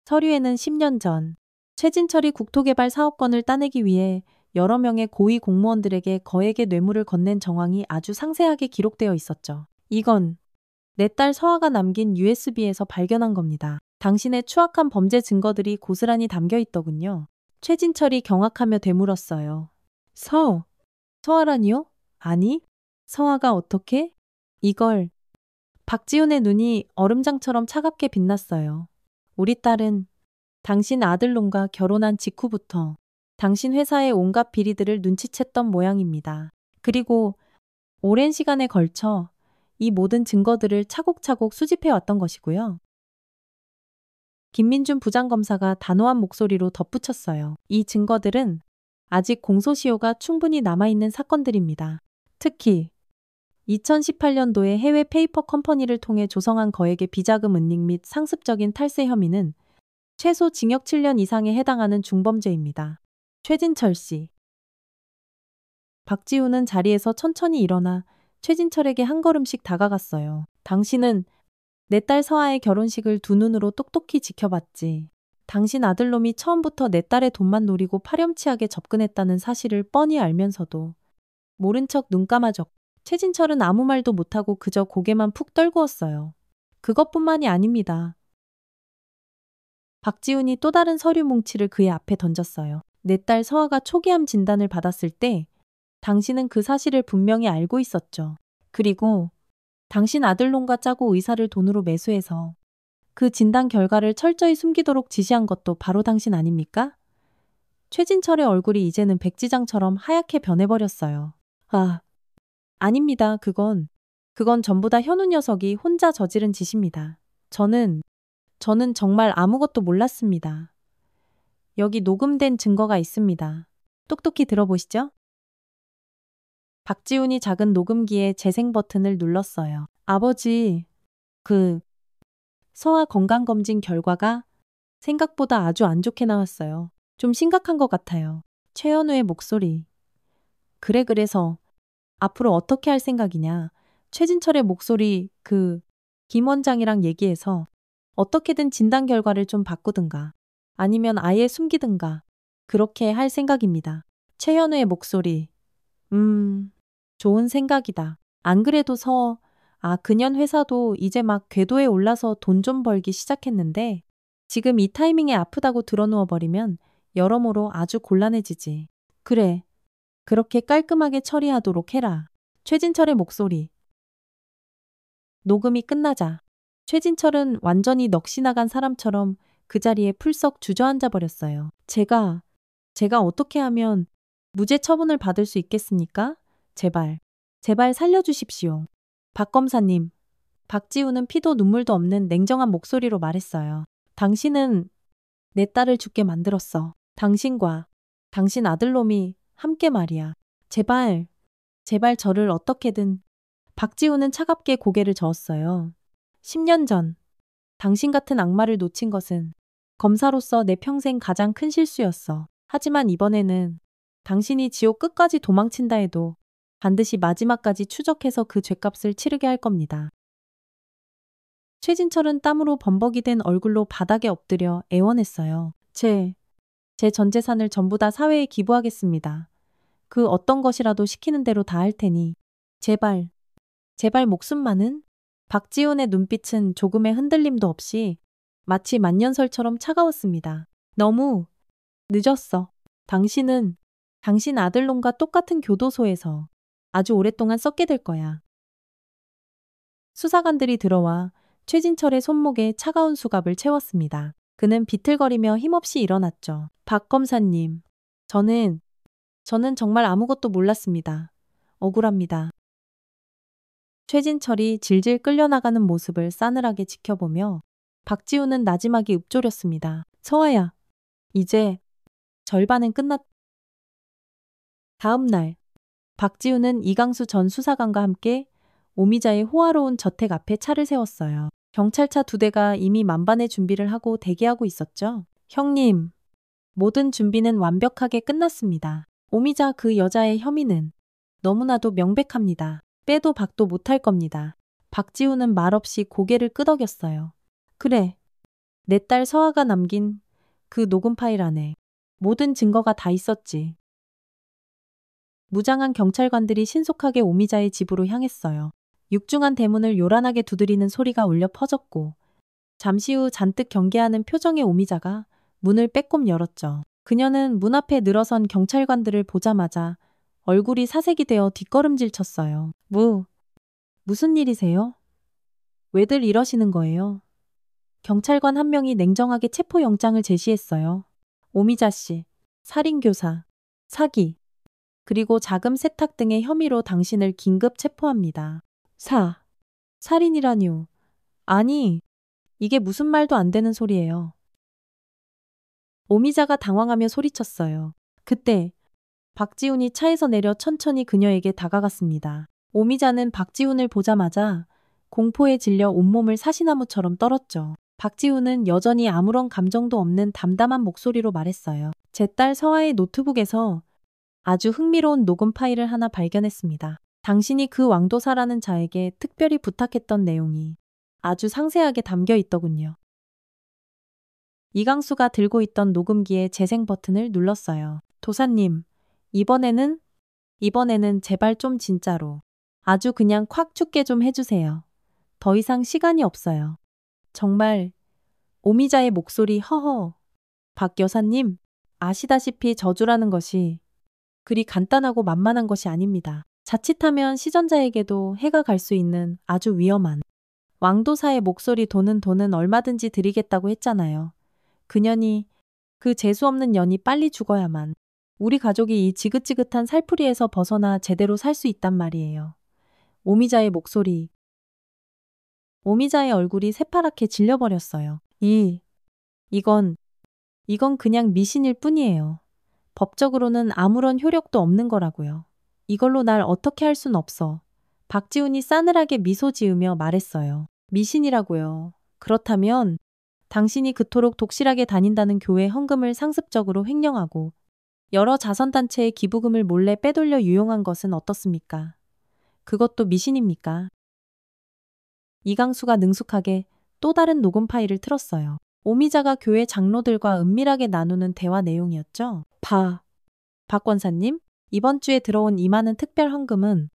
서류에는 10년 전 최진철이 국토개발 사업권을 따내기 위해 여러 명의 고위 공무원들에게 거액의 뇌물을 건넨 정황이 아주 상세하게 기록되어 있었죠. 이건 내 딸 서아가 남긴 USB에서 발견한 겁니다. 당신의 추악한 범죄 증거들이 고스란히 담겨 있더군요. 최진철이 경악하며 되물었어요. 서아라니요? 아니, 서아가 어떻게? 이걸. 박지훈의 눈이 얼음장처럼 차갑게 빛났어요. 우리 딸은 당신 아들놈과 결혼한 직후부터 당신 회사의 온갖 비리들을 눈치챘던 모양입니다. 그리고 오랜 시간에 걸쳐 이 모든 증거들을 차곡차곡 수집해 왔던 것이고요. 김민준 부장검사가 단호한 목소리로 덧붙였어요. 이 증거들은 아직 공소시효가 충분히 남아있는 사건들입니다. 특히 2018년도에 해외 페이퍼 컴퍼니를 통해 조성한 거액의 비자금 은닉 및 상습적인 탈세 혐의는 최소 징역 7년 이상에 해당하는 중범죄입니다. 최진철 씨. 박지훈은 자리에서 천천히 일어나 최진철에게 한 걸음씩 다가갔어요. 당신은 내 딸 서아의 결혼식을 두 눈으로 똑똑히 지켜봤지. 당신 아들놈이 처음부터 내 딸의 돈만 노리고 파렴치하게 접근했다는 사실을 뻔히 알면서도 모른 척 눈 감아줬고 최진철은 아무 말도 못하고 그저 고개만 푹 떨구었어요. 그것뿐만이 아닙니다. 박지훈이 또 다른 서류 뭉치를 그의 앞에 던졌어요. 내 딸 서아가 초기암 진단을 받았을 때 당신은 그 사실을 분명히 알고 있었죠. 그리고 당신 아들놈과 짜고 의사를 돈으로 매수해서 그 진단 결과를 철저히 숨기도록 지시한 것도 바로 당신 아닙니까? 최진철의 얼굴이 이제는 백지장처럼 하얗게 변해버렸어요. 아, 아닙니다. 그건 전부 다 현우 녀석이 혼자 저지른 짓입니다. 저는 정말 아무것도 몰랐습니다. 여기 녹음된 증거가 있습니다. 똑똑히 들어보시죠. 박지훈이 작은 녹음기에 재생 버튼을 눌렀어요. 아버지, 서아 건강검진 결과가 생각보다 아주 안 좋게 나왔어요. 좀 심각한 것 같아요. 최현우의 목소리. 그래서 앞으로 어떻게 할 생각이냐. 최진철의 목소리 김 원장이랑 얘기해서 어떻게든 진단 결과를 좀 바꾸든가 아니면 아예 숨기든가 그렇게 할 생각입니다. 최현우의 목소리. 좋은 생각이다. 안 그래도 그년 회사도 이제 막 궤도에 올라서 돈 좀 벌기 시작했는데 지금 이 타이밍에 아프다고 드러누워 버리면 여러모로 아주 곤란해지지. 그래. 그렇게 깔끔하게 처리하도록 해라. 최진철의 목소리. 녹음이 끝나자 최진철은 완전히 넋이 나간 사람처럼 그 자리에 풀썩 주저앉아 버렸어요. 제가 어떻게 하면 무죄 처분을 받을 수 있겠습니까? 제발 살려주십시오. 박 검사님. 박지훈은 피도 눈물도 없는 냉정한 목소리로 말했어요. 당신은 내 딸을 죽게 만들었어. 당신과 당신 아들놈이 함께 말이야. 제발 저를 어떻게든. 박지훈은 차갑게 고개를 저었어요. 10년 전 당신 같은 악마를 놓친 것은 검사로서 내 평생 가장 큰 실수였어. 하지만 이번에는 당신이 지옥 끝까지 도망친다 해도 반드시 마지막까지 추적해서 그 죗값을 치르게 할 겁니다. 최진철은 땀으로 범벅이 된 얼굴로 바닥에 엎드려 애원했어요. 제 전 재산을 전부 다 사회에 기부하겠습니다. 그 어떤 것이라도 시키는 대로 다 할 테니 제발 목숨만은? 박지훈의 눈빛은 조금의 흔들림도 없이 마치 만년설처럼 차가웠습니다. 너무 늦었어. 당신은 당신 아들놈과 똑같은 교도소에서 아주 오랫동안 썩게 될 거야. 수사관들이 들어와 최진철의 손목에 차가운 수갑을 채웠습니다. 그는 비틀거리며 힘없이 일어났죠. 박 검사님, 저는 정말 아무것도 몰랐습니다. 억울합니다. 최진철이 질질 끌려나가는 모습을 싸늘하게 지켜보며 박지훈은 나지막이 읊조렸습니다. 서아야, 이제 절반은 끝났. 다음 날, 박지훈은 이강수 전 수사관과 함께 오미자의 호화로운 저택 앞에 차를 세웠어요. 경찰차 2대가 이미 만반의 준비를 하고 대기하고 있었죠. 형님, 모든 준비는 완벽하게 끝났습니다. 오미자 그 여자의 혐의는 너무나도 명백합니다. 빼도 박도 못할 겁니다. 박지훈은 말없이 고개를 끄덕였어요. 그래, 내 딸 서아가 남긴 그 녹음 파일 안에 모든 증거가 다 있었지. 무장한 경찰관들이 신속하게 오미자의 집으로 향했어요. 육중한 대문을 요란하게 두드리는 소리가 울려 퍼졌고 잠시 후 잔뜩 경계하는 표정의 오미자가 문을 빼꼼 열었죠. 그녀는 문 앞에 늘어선 경찰관들을 보자마자 얼굴이 사색이 되어 뒷걸음질 쳤어요. 무슨 일이세요? 왜들 이러시는 거예요? 경찰관 한 명이 냉정하게 체포영장을 제시했어요. 오미자 씨, 살인교사, 사기, 그리고 자금 세탁 등의 혐의로 당신을 긴급 체포합니다. 살인이라뇨. 아니, 이게 무슨 말도 안 되는 소리예요. 오미자가 당황하며 소리쳤어요. 그때 박지훈이 차에서 내려 천천히 그녀에게 다가갔습니다. 오미자는 박지훈을 보자마자 공포에 질려 온몸을 사시나무처럼 떨었죠. 박지훈은 여전히 아무런 감정도 없는 담담한 목소리로 말했어요. 제 딸 서아의 노트북에서 아주 흥미로운 녹음 파일을 하나 발견했습니다. 당신이 그 왕도사라는 자에게 특별히 부탁했던 내용이 아주 상세하게 담겨 있더군요. 이강수가 들고 있던 녹음기의 재생 버튼을 눌렀어요. 도사님, 이번에는 제발 좀 진짜로. 아주 그냥 콱 죽게 좀 해주세요. 더 이상 시간이 없어요. 정말. 오미자의 목소리 허허. 박 여사님, 아시다시피 저주라는 것이 그리 간단하고 만만한 것이 아닙니다. 자칫하면 시전자에게도 해가 갈 수 있는 아주 위험한. 왕도사의 목소리 돈은 얼마든지 드리겠다고 했잖아요. 그년이 그 재수없는 년이 빨리 죽어야만 우리 가족이 이 지긋지긋한 살풀이에서 벗어나 제대로 살 수 있단 말이에요. 오미자의 목소리. 오미자의 얼굴이 새파랗게 질려버렸어요. 이건 그냥 미신일 뿐이에요. 법적으로는 아무런 효력도 없는 거라고요. 이걸로 날 어떻게 할 순 없어. 박지훈이 싸늘하게 미소 지으며 말했어요. 미신이라고요. 그렇다면 당신이 그토록 독실하게 다닌다는 교회 헌금을 상습적으로 횡령하고 여러 자선단체의 기부금을 몰래 빼돌려 유용한 것은 어떻습니까? 그것도 미신입니까? 이강수가 능숙하게 또 다른 녹음 파일을 틀었어요. 오미자가 교회 장로들과 은밀하게 나누는 대화 내용이었죠. 박 권사님, 이번 주에 들어온 이 많은 특별 헌금은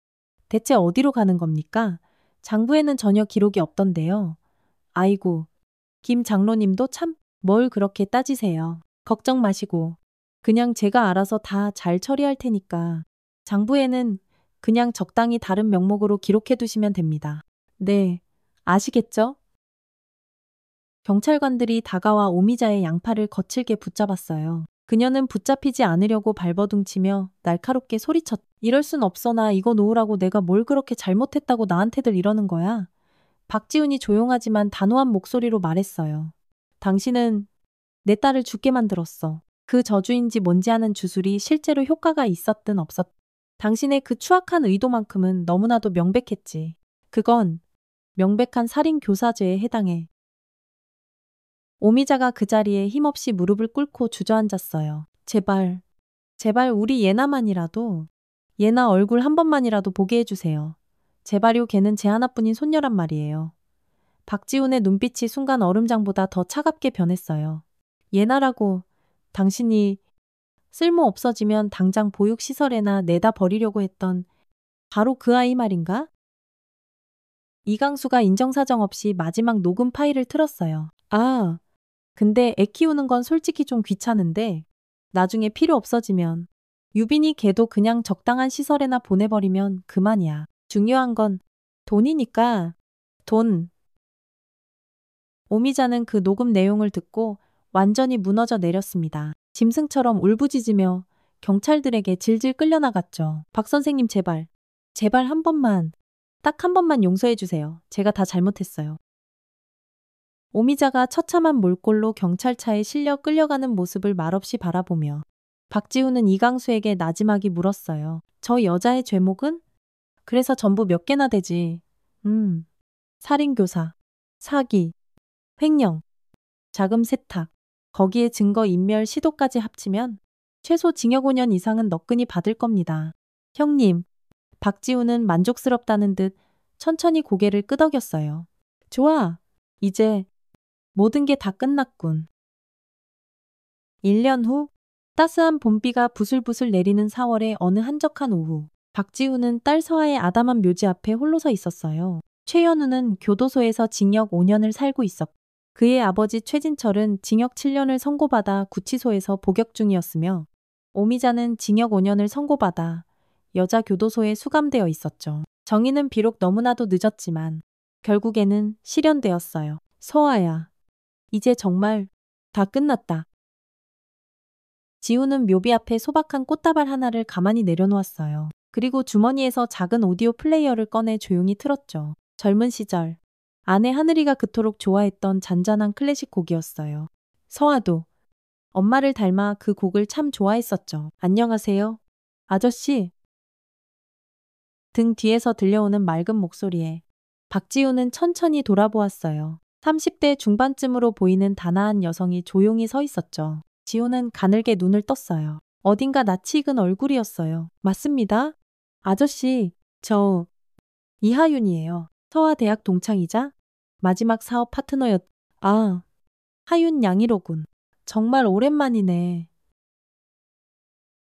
대체 어디로 가는 겁니까? 장부에는 전혀 기록이 없던데요. 아이고, 김 장로님도 참 뭘 그렇게 따지세요. 걱정 마시고 그냥 제가 알아서 다 잘 처리할 테니까 장부에는 그냥 적당히 다른 명목으로 기록해 두시면 됩니다. 네, 아시겠죠? 경찰관들이 다가와 오미자의 양팔을 거칠게 붙잡았어요. 그녀는 붙잡히지 않으려고 발버둥치며 날카롭게 소리쳤. 이럴 순 없어. 나 이거 놓으라고. 내가 뭘 그렇게 잘못했다고 나한테들 이러는 거야. 박지훈이 조용하지만 단호한 목소리로 말했어요. 당신은 내 딸을 죽게 만들었어. 그 저주인지 뭔지 아는 주술이 실제로 효과가 있었든 없었든 당신의 그 추악한 의도만큼은 너무나도 명백했지. 그건 명백한 살인교사죄에 해당해. 오미자가 그 자리에 힘없이 무릎을 꿇고 주저앉았어요. 제발 우리 예나만이라도 예나 얼굴 한 번만이라도 보게 해주세요. 제발요. 걔는 제 하나뿐인 손녀란 말이에요. 박지훈의 눈빛이 순간 얼음장보다 더 차갑게 변했어요. 예나라고 당신이 쓸모 없어지면 당장 보육시설에나 내다 버리려고 했던 바로 그 아이 말인가? 이강수가 인정사정 없이 마지막 녹음 파일을 틀었어요. 근데 애 키우는 건 솔직히 좀 귀찮은데 나중에 필요 없어지면 유빈이 걔도 그냥 적당한 시설에나 보내버리면 그만이야. 중요한 건 돈이니까. 돈. 오미자는 그 녹음 내용을 듣고 완전히 무너져 내렸습니다. 짐승처럼 울부짖으며 경찰들에게 질질 끌려나갔죠. 박 선생님 제발 한 번만, 딱 한 번만 용서해 주세요. 제가 다 잘못했어요. 오미자가 처참한 몰골로 경찰차에 실려 끌려가는 모습을 말없이 바라보며 박지훈은 이강수에게 나지막이 물었어요. 저 여자의 죄목은? 그래서 전부 몇 개나 되지. 살인교사, 사기, 횡령, 자금 세탁, 거기에 증거 인멸 시도까지 합치면 최소 징역 5년 이상은 너끈히 받을 겁니다. 형님, 박지훈은 만족스럽다는 듯 천천히 고개를 끄덕였어요. 좋아, 이제 모든 게 다 끝났군. 1년 후, 따스한 봄비가 부슬부슬 내리는 4월의 어느 한적한 오후, 박지훈은 딸 서아의 아담한 묘지 앞에 홀로 서 있었어요. 최연우는 교도소에서 징역 5년을 살고 있었고 그의 아버지 최진철은 징역 7년을 선고받아 구치소에서 복역 중이었으며 오미자는 징역 5년을 선고받아 여자 교도소에 수감되어 있었죠. 정의는 비록 너무나도 늦었지만 결국에는 실현되었어요. 서아야, 이제 정말 다 끝났다. 지우는 묘비 앞에 소박한 꽃다발 하나를 가만히 내려놓았어요. 그리고 주머니에서 작은 오디오 플레이어를 꺼내 조용히 틀었죠. 젊은 시절 아내 하늘이가 그토록 좋아했던 잔잔한 클래식 곡이었어요. 서아도 엄마를 닮아 그 곡을 참 좋아했었죠. 안녕하세요, 아저씨. 등 뒤에서 들려오는 맑은 목소리에 박지훈은 천천히 돌아보았어요. 30대 중반쯤으로 보이는 단아한 여성이 조용히 서 있었죠. 지훈은 가늘게 눈을 떴어요. 어딘가 낯이 익은 얼굴이었어요. 맞습니다. 아저씨, 저 이하윤이에요. 서아 대학 동창이자 마지막 사업 파트너였. 하윤 양이로군. 정말 오랜만이네.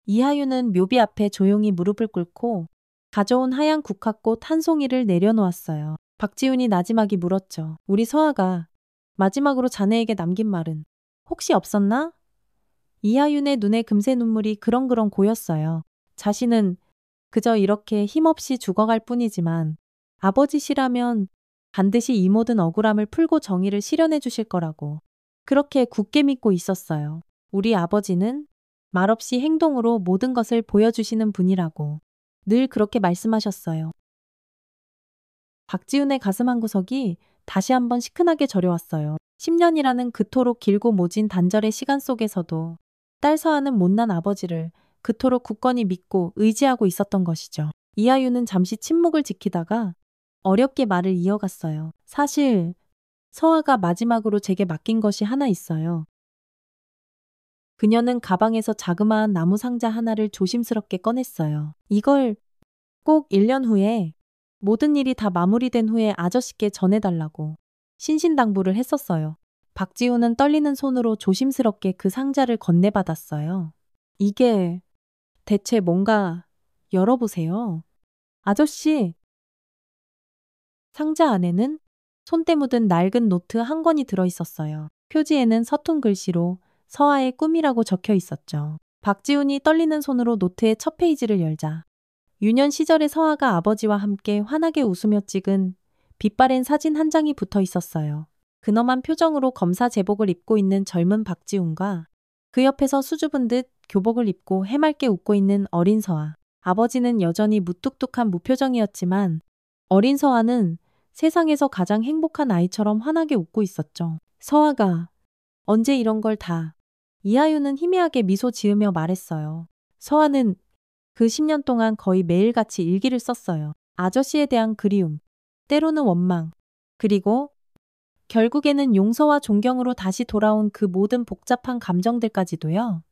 이하윤은 묘비 앞에 조용히 무릎을 꿇고 가져온 하얀 국화꽃 한 송이를 내려놓았어요. 박지훈이 나지막이 물었죠. 우리 서아가 마지막으로 자네에게 남긴 말은 혹시 없었나? 이하윤의 눈에 금세 눈물이 그렁그렁 고였어요. 자신은 그저 이렇게 힘없이 죽어갈 뿐이지만 아버지시라면 반드시 이 모든 억울함을 풀고 정의를 실현해 주실 거라고 그렇게 굳게 믿고 있었어요. 우리 아버지는 말없이 행동으로 모든 것을 보여주시는 분이라고 늘 그렇게 말씀하셨어요. 박지훈의 가슴 한구석이 다시 한번 시큰하게 저려왔어요. 10년이라는 그토록 길고 모진 단절의 시간 속에서도 딸 서아는 못난 아버지를 그토록 굳건히 믿고 의지하고 있었던 것이죠. 이하유는 잠시 침묵을 지키다가 어렵게 말을 이어갔어요. 사실 서아가 마지막으로 제게 맡긴 것이 하나 있어요. 그녀는 가방에서 자그마한 나무 상자 하나를 조심스럽게 꺼냈어요. 이걸 꼭 1년 후에 모든 일이 다 마무리된 후에 아저씨께 전해달라고 신신당부를 했었어요. 박지훈은 떨리는 손으로 조심스럽게 그 상자를 건네받았어요. 이게 대체 뭔가 열어보세요. 아저씨! 상자 안에는 손때 묻은 낡은 노트 한 권이 들어있었어요. 표지에는 서툰 글씨로 서아의 꿈이라고 적혀 있었죠. 박지훈이 떨리는 손으로 노트의 첫 페이지를 열자 유년 시절의 서아가 아버지와 함께 환하게 웃으며 찍은 빛바랜 사진 한 장이 붙어 있었어요. 근엄한 표정으로 검사 제복을 입고 있는 젊은 박지훈과 그 옆에서 수줍은 듯 교복을 입고 해맑게 웃고 있는 어린 서아. 아버지는 여전히 무뚝뚝한 무표정이었지만 어린 서아는 세상에서 가장 행복한 아이처럼 환하게 웃고 있었죠. 서아가 언제 이런 걸 다. 이하유는 희미하게 미소 지으며 말했어요. 서아는 그 10년 동안 거의 매일같이 일기를 썼어요. 아저씨에 대한 그리움, 때로는 원망, 그리고 결국에는 용서와 존경으로 다시 돌아온 그 모든 복잡한 감정들까지도요.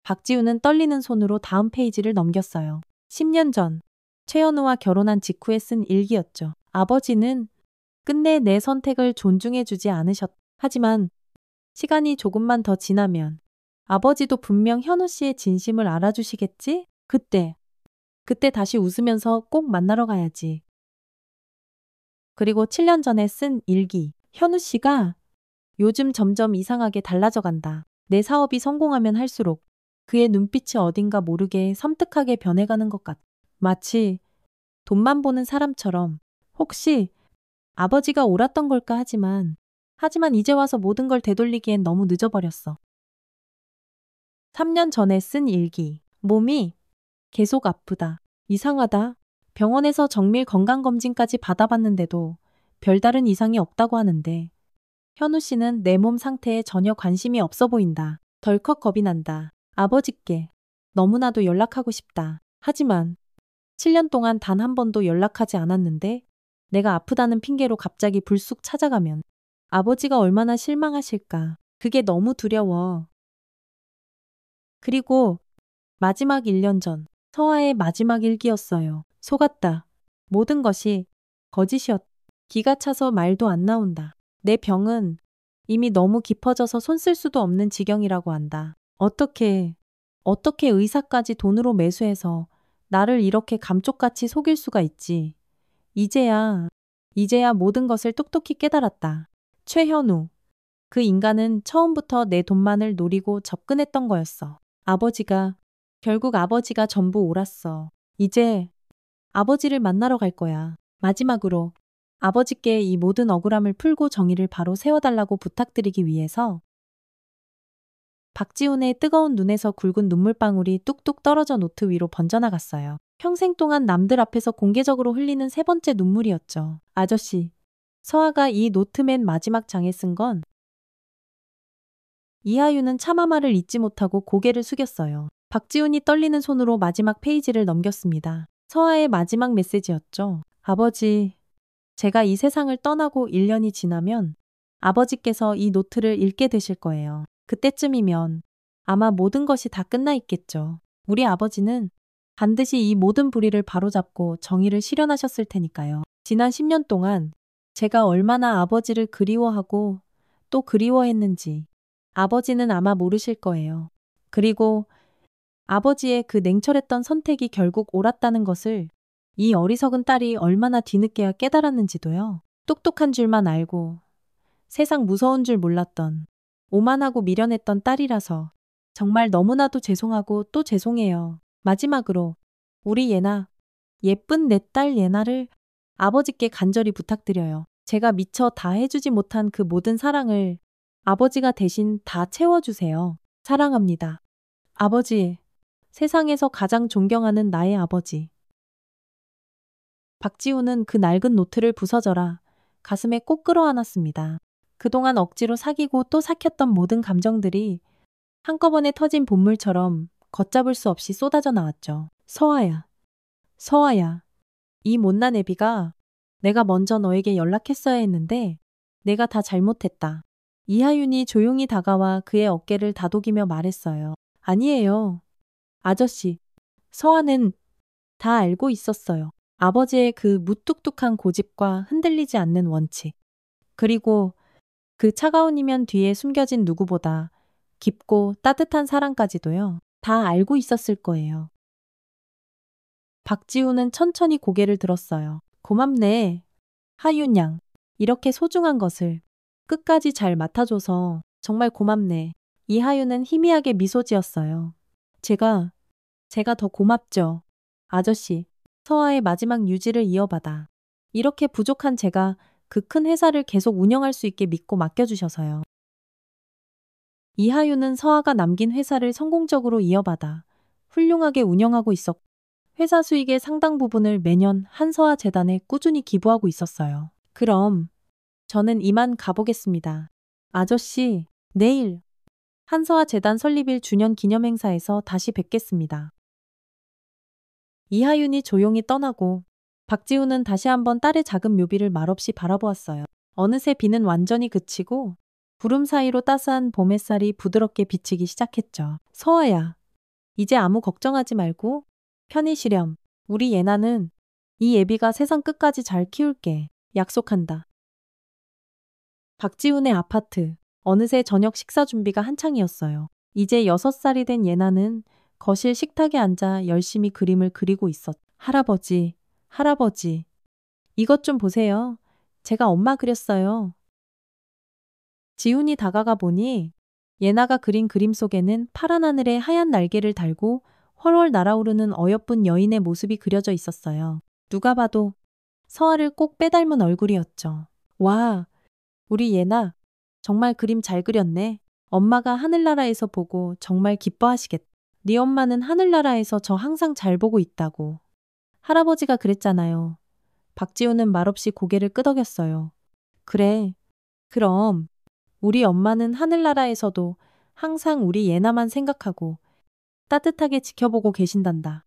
박지훈은 떨리는 손으로 다음 페이지를 넘겼어요. 10년 전, 최현우와 결혼한 직후에 쓴 일기였죠. 아버지는 끝내 내 선택을 존중해주지 않으셨. 하지만 시간이 조금만 더 지나면 아버지도 분명 현우 씨의 진심을 알아주시겠지? 그때 다시 웃으면서 꼭 만나러 가야지. 그리고 7년 전에 쓴 일기. 현우 씨가 요즘 점점 이상하게 달라져 간다. 내 사업이 성공하면 할수록 그의 눈빛이 어딘가 모르게 섬뜩하게 변해가는 것 같. 마치 돈만 보는 사람처럼. 혹시 아버지가 옳았던 걸까 하지만 이제 와서 모든 걸 되돌리기엔 너무 늦어버렸어. 3년 전에 쓴 일기. 몸이 계속 아프다. 이상하다. 병원에서 정밀 건강검진까지 받아봤는데도 별다른 이상이 없다고 하는데 현우 씨는 내 몸 상태에 전혀 관심이 없어 보인다. 덜컥 겁이 난다. 아버지께 너무나도 연락하고 싶다. 하지만 7년 동안 단 한 번도 연락하지 않았는데 내가 아프다는 핑계로 갑자기 불쑥 찾아가면 아버지가 얼마나 실망하실까. 그게 너무 두려워. 그리고 마지막 1년 전 서아의 마지막 일기였어요. 속았다. 모든 것이 거짓이었다. 기가 차서 말도 안 나온다. 내 병은 이미 너무 깊어져서 손 쓸 수도 없는 지경이라고 한다. 어떻게 의사까지 돈으로 매수해서 나를 이렇게 감쪽같이 속일 수가 있지. 이제야 모든 것을 똑똑히 깨달았다. 최현우. 그 인간은 처음부터 내 돈만을 노리고 접근했던 거였어. 결국 아버지가 전부 옳았어. 이제 아버지를 만나러 갈 거야. 마지막으로 아버지께 이 모든 억울함을 풀고 정의를 바로 세워달라고 부탁드리기 위해서 박지훈의 뜨거운 눈에서 굵은 눈물방울이 뚝뚝 떨어져 노트 위로 번져나갔어요. 평생 동안 남들 앞에서 공개적으로 흘리는 세 번째 눈물이었죠. 아저씨, 서아가 이 노트 맨 마지막 장에 쓴 건 이하유는 차마 말을 잇지 못하고 고개를 숙였어요. 박지훈이 떨리는 손으로 마지막 페이지를 넘겼습니다. 서아의 마지막 메시지였죠. 아버지, 제가 이 세상을 떠나고 1년이 지나면 아버지께서 이 노트를 읽게 되실 거예요. 그때쯤이면 아마 모든 것이 다 끝나 있겠죠. 우리 아버지는 반드시 이 모든 불의를 바로잡고 정의를 실현하셨을 테니까요. 지난 10년 동안 제가 얼마나 아버지를 그리워하고 또 그리워했는지 아버지는 아마 모르실 거예요. 그리고 아버지의 그 냉철했던 선택이 결국 옳았다는 것을 이 어리석은 딸이 얼마나 뒤늦게야 깨달았는지도요. 똑똑한 줄만 알고 세상 무서운 줄 몰랐던 오만하고 미련했던 딸이라서 정말 너무나도 죄송하고 또 죄송해요. 마지막으로 우리 예나, 예쁜 내 딸 예나를 아버지께 간절히 부탁드려요. 제가 미처 다 해주지 못한 그 모든 사랑을 아버지가 대신 다 채워주세요. 사랑합니다. 아버지, 세상에서 가장 존경하는 나의 아버지. 박지우는 그 낡은 노트를 부서져라 가슴에 꼭 끌어안았습니다. 그동안 억지로 사귀고 또 삭혔던 모든 감정들이 한꺼번에 터진 본물처럼 걷잡을 수 없이 쏟아져 나왔죠. 서아야, 서아야. 이 못난 애비가 내가 먼저 너에게 연락했어야 했는데 내가 다 잘못했다. 이하윤이 조용히 다가와 그의 어깨를 다독이며 말했어요. 아니에요. 아저씨, 서아는 다 알고 있었어요. 아버지의 그 무뚝뚝한 고집과 흔들리지 않는 원칙. 그리고 그 차가운 이면 뒤에 숨겨진 누구보다 깊고 따뜻한 사랑까지도요. 다 알고 있었을 거예요. 박지우는 천천히 고개를 들었어요. 고맙네. 하윤 양. 이렇게 소중한 것을 끝까지 잘 맡아줘서 정말 고맙네. 이하윤은 희미하게 미소 지었어요. 제가 더 고맙죠. 아저씨, 서아의 마지막 유지를 이어받아. 이렇게 부족한 제가 그 큰 회사를 계속 운영할 수 있게 믿고 맡겨주셔서요. 이하윤은 서아가 남긴 회사를 성공적으로 이어받아 훌륭하게 운영하고 있었고 회사 수익의 상당 부분을 매년 한서아 재단에 꾸준히 기부하고 있었어요. 그럼 저는 이만 가보겠습니다. 아저씨, 내일 한서아 재단 설립일 주년 기념행사에서 다시 뵙겠습니다. 이하윤이 조용히 떠나고 박지우는 다시 한번 딸의 작은 묘비를 말없이 바라보았어요. 어느새 비는 완전히 그치고 구름 사이로 따스한 봄 햇살이 부드럽게 비치기 시작했죠. 서아야, 이제 아무 걱정하지 말고 편히 쉬렴. 우리 예나는 이 예비가 세상 끝까지 잘 키울게. 약속한다. 박지훈의 아파트. 어느새 저녁 식사 준비가 한창이었어요. 이제 6살이 된 예나는 거실 식탁에 앉아 열심히 그림을 그리고 있었. 할아버지, 할아버지. 이것 좀 보세요. 제가 엄마 그렸어요. 지훈이 다가가 보니 예나가 그린 그림 속에는 파란 하늘에 하얀 날개를 달고 훨훨 날아오르는 어여쁜 여인의 모습이 그려져 있었어요. 누가 봐도 서아를 꼭 빼닮은 얼굴이었죠. 와, 우리 예나 정말 그림 잘 그렸네. 엄마가 하늘나라에서 보고 정말 기뻐하시겠다. 네 엄마는 하늘나라에서 저 항상 잘 보고 있다고. 할아버지가 그랬잖아요. 박지우는 말없이 고개를 끄덕였어요. 그래, 그럼 우리 엄마는 하늘나라에서도 항상 우리 예나만 생각하고 따뜻하게 지켜보고 계신단다.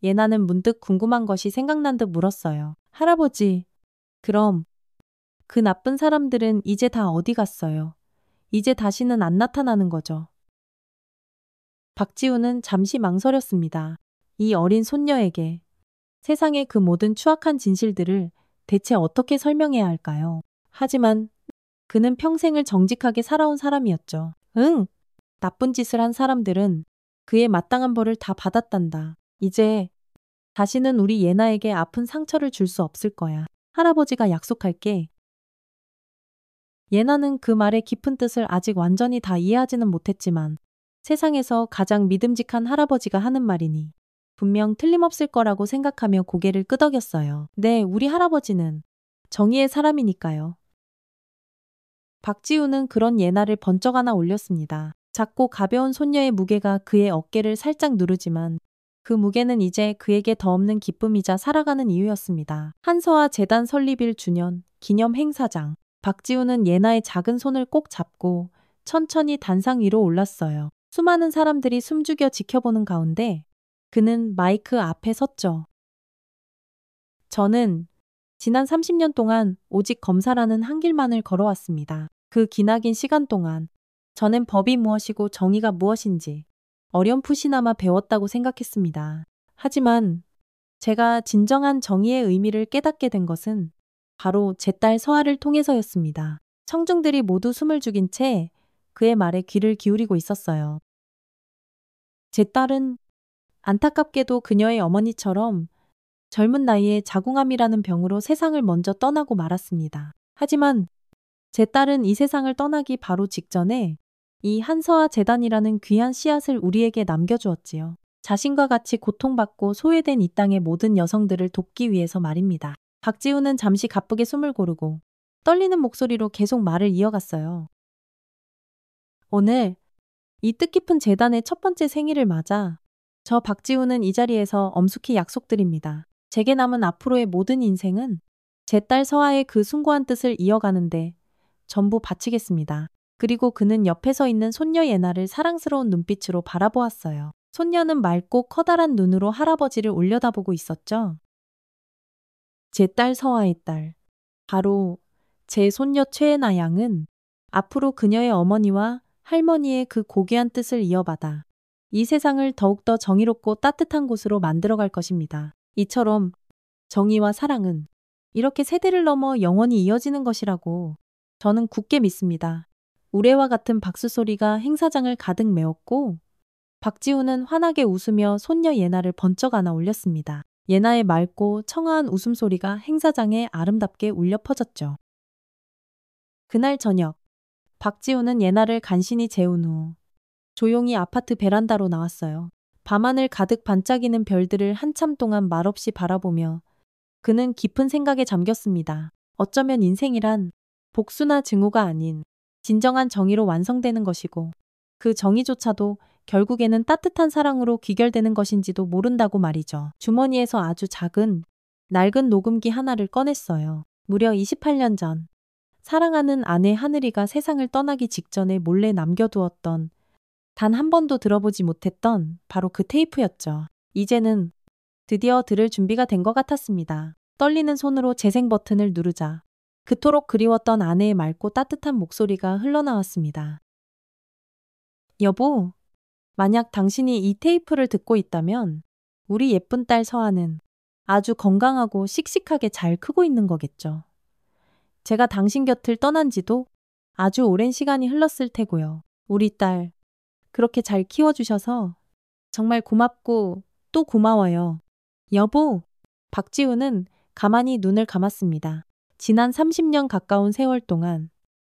예나는 문득 궁금한 것이 생각난 듯 물었어요. 할아버지, 그럼 그 나쁜 사람들은 이제 다 어디 갔어요? 이제 다시는 안 나타나는 거죠. 박지우는 잠시 망설였습니다. 이 어린 손녀에게 세상의 그 모든 추악한 진실들을 대체 어떻게 설명해야 할까요? 하지만 그는 평생을 정직하게 살아온 사람이었죠. 응, 나쁜 짓을 한 사람들은 그의 마땅한 벌을 다 받았단다. 이제 다시는 우리 예나에게 아픈 상처를 줄 수 없을 거야. 할아버지가 약속할게. 예나는 그 말의 깊은 뜻을 아직 완전히 다 이해하지는 못했지만 세상에서 가장 믿음직한 할아버지가 하는 말이니 분명 틀림없을 거라고 생각하며 고개를 끄덕였어요. 네, 우리 할아버지는 정의의 사람이니까요. 박지우는 그런 예나를 번쩍 하나 올렸습니다. 작고 가벼운 손녀의 무게가 그의 어깨를 살짝 누르지만 그 무게는 이제 그에게 더 없는 기쁨이자 살아가는 이유였습니다. 한서아 재단 설립일 주년 기념 행사장. 박지우는 예나의 작은 손을 꼭 잡고 천천히 단상 위로 올랐어요. 수많은 사람들이 숨죽여 지켜보는 가운데 그는 마이크 앞에 섰죠. 저는 지난 30년 동안 오직 검사라는 한 길만을 걸어왔습니다. 그 기나긴 시간 동안 저는 법이 무엇이고 정의가 무엇인지 어렴풋이나마 배웠다고 생각했습니다. 하지만 제가 진정한 정의의 의미를 깨닫게 된 것은 바로 제 딸 서아를 통해서였습니다. 청중들이 모두 숨을 죽인 채 그의 말에 귀를 기울이고 있었어요. 제 딸은 안타깝게도 그녀의 어머니처럼 젊은 나이에 자궁암이라는 병으로 세상을 먼저 떠나고 말았습니다. 하지만 제 딸은 이 세상을 떠나기 바로 직전에 이 한서아 재단이라는 귀한 씨앗을 우리에게 남겨주었지요. 자신과 같이 고통받고 소외된 이 땅의 모든 여성들을 돕기 위해서 말입니다. 박지훈은 잠시 가쁘게 숨을 고르고 떨리는 목소리로 계속 말을 이어갔어요. 오늘 이 뜻깊은 재단의 첫 번째 생일을 맞아 저 박지훈은 이 자리에서 엄숙히 약속드립니다. 제게 남은 앞으로의 모든 인생은 제 딸 서아의 그 숭고한 뜻을 이어가는데 전부 바치겠습니다. 그리고 그는 옆에 서 있는 손녀 예나를 사랑스러운 눈빛으로 바라보았어요. 손녀는 맑고 커다란 눈으로 할아버지를 올려다보고 있었죠. 제 딸 서아의 딸, 바로 제 손녀 최애나 양은 앞으로 그녀의 어머니와 할머니의 그 고귀한 뜻을 이어받아 이 세상을 더욱더 정의롭고 따뜻한 곳으로 만들어갈 것입니다. 이처럼 정의와 사랑은 이렇게 세대를 넘어 영원히 이어지는 것이라고 저는 굳게 믿습니다. 우레와 같은 박수 소리가 행사장을 가득 메웠고 박지훈은 환하게 웃으며 손녀 예나를 번쩍 안아 올렸습니다. 예나의 맑고 청아한 웃음소리가 행사장에 아름답게 울려 퍼졌죠. 그날 저녁, 박지훈은 예나를 간신히 재운 후 조용히 아파트 베란다로 나왔어요. 밤하늘 가득 반짝이는 별들을 한참 동안 말없이 바라보며 그는 깊은 생각에 잠겼습니다. 어쩌면 인생이란 복수나 증오가 아닌 진정한 정의로 완성되는 것이고 그 정의조차도 결국에는 따뜻한 사랑으로 귀결되는 것인지도 모른다고 말이죠. 주머니에서 아주 작은 낡은 녹음기 하나를 꺼냈어요. 무려 28년 전 사랑하는 아내 하늘이가 세상을 떠나기 직전에 몰래 남겨두었던 단 한 번도 들어보지 못했던 바로 그 테이프였죠. 이제는 드디어 들을 준비가 된 것 같았습니다. 떨리는 손으로 재생 버튼을 누르자 그토록 그리웠던 아내의 맑고 따뜻한 목소리가 흘러나왔습니다. 여보, 만약 당신이 이 테이프를 듣고 있다면 우리 예쁜 딸 서아는 아주 건강하고 씩씩하게 잘 크고 있는 거겠죠. 제가 당신 곁을 떠난 지도 아주 오랜 시간이 흘렀을 테고요. 우리 딸 그렇게 잘 키워주셔서 정말 고맙고 또 고마워요. 여보, 박지훈은 가만히 눈을 감았습니다. 지난 30년 가까운 세월 동안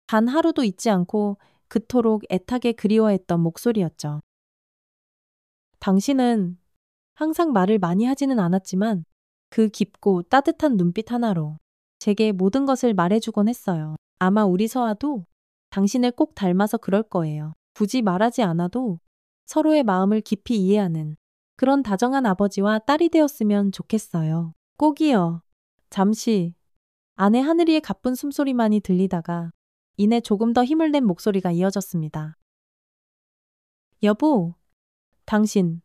단 하루도 잊지 않고 그토록 애타게 그리워했던 목소리였죠. 당신은 항상 말을 많이 하지는 않았지만 그 깊고 따뜻한 눈빛 하나로 제게 모든 것을 말해주곤 했어요. 아마 우리 서아도 당신을 꼭 닮아서 그럴 거예요. 굳이 말하지 않아도 서로의 마음을 깊이 이해하는 그런 다정한 아버지와 딸이 되었으면 좋겠어요. 꼭이요. 잠시 아내 하늘이의 가쁜 숨소리만이 들리다가 이내 조금 더 힘을 낸 목소리가 이어졌습니다. 여보, 당신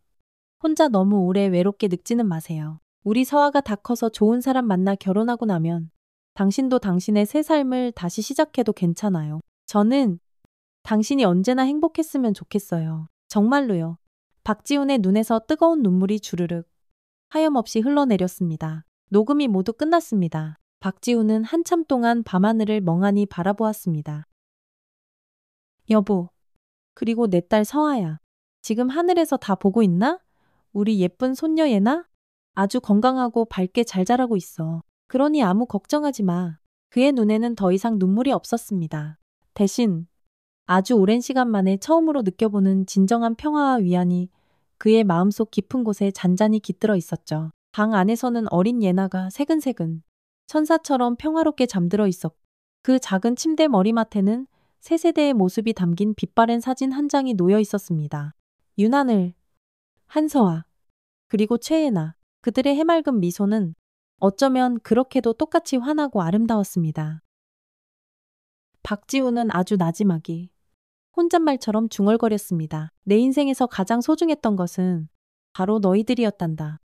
혼자 너무 오래 외롭게 늙지는 마세요. 우리 서아가 다 커서 좋은 사람 만나 결혼하고 나면 당신도 당신의 새 삶을 다시 시작해도 괜찮아요. 저는 당신이 언제나 행복했으면 좋겠어요. 정말로요. 박지훈의 눈에서 뜨거운 눈물이 주르륵 하염없이 흘러내렸습니다. 녹음이 모두 끝났습니다. 박지훈은 한참 동안 밤하늘을 멍하니 바라보았습니다. 여보, 그리고 내 딸 서아야. 지금 하늘에서 다 보고 있나? 우리 예쁜 손녀 예나? 아주 건강하고 밝게 잘 자라고 있어. 그러니 아무 걱정하지 마. 그의 눈에는 더 이상 눈물이 없었습니다. 대신 아주 오랜 시간 만에 처음으로 느껴보는 진정한 평화와 위안이 그의 마음속 깊은 곳에 잔잔히 깃들어 있었죠. 방 안에서는 어린 예나가 새근새근 천사처럼 평화롭게 잠들어 있었고 그 작은 침대 머리맡에는 새 세대의 모습이 담긴 빛바랜 사진 한 장이 놓여 있었습니다. 윤하늘, 한서아, 그리고 최애나, 그들의 해맑은 미소는 어쩌면 그렇게도 똑같이 환하고 아름다웠습니다. 박지훈은 아주 나지막이 혼잣말처럼 중얼거렸습니다. 내 인생에서 가장 소중했던 것은 바로 너희들이었단다.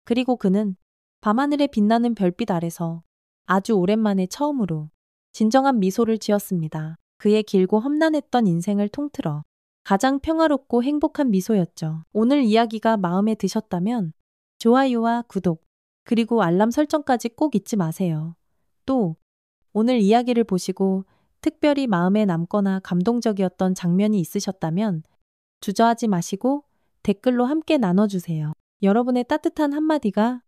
그리고 그는 밤하늘에 빛나는 별빛 아래서 아주 오랜만에 처음으로 진정한 미소를 지었습니다. 그의 길고 험난했던 인생을 통틀어 가장 평화롭고 행복한 미소였죠. 오늘 이야기가 마음에 드셨다면 좋아요와 구독, 그리고 알람 설정까지 꼭 잊지 마세요. 또 오늘 이야기를 보시고 특별히 마음에 남거나 감동적이었던 장면이 있으셨다면 주저하지 마시고 댓글로 함께 나눠주세요. 여러분의 따뜻한 한마디가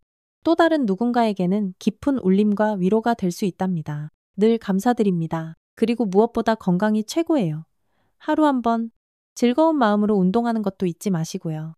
또 다른 누군가에게는 깊은 울림과 위로가 될 수 있답니다. 늘 감사드립니다. 그리고 무엇보다 건강이 최고예요. 하루 한 번 즐거운 마음으로 운동하는 것도 잊지 마시고요.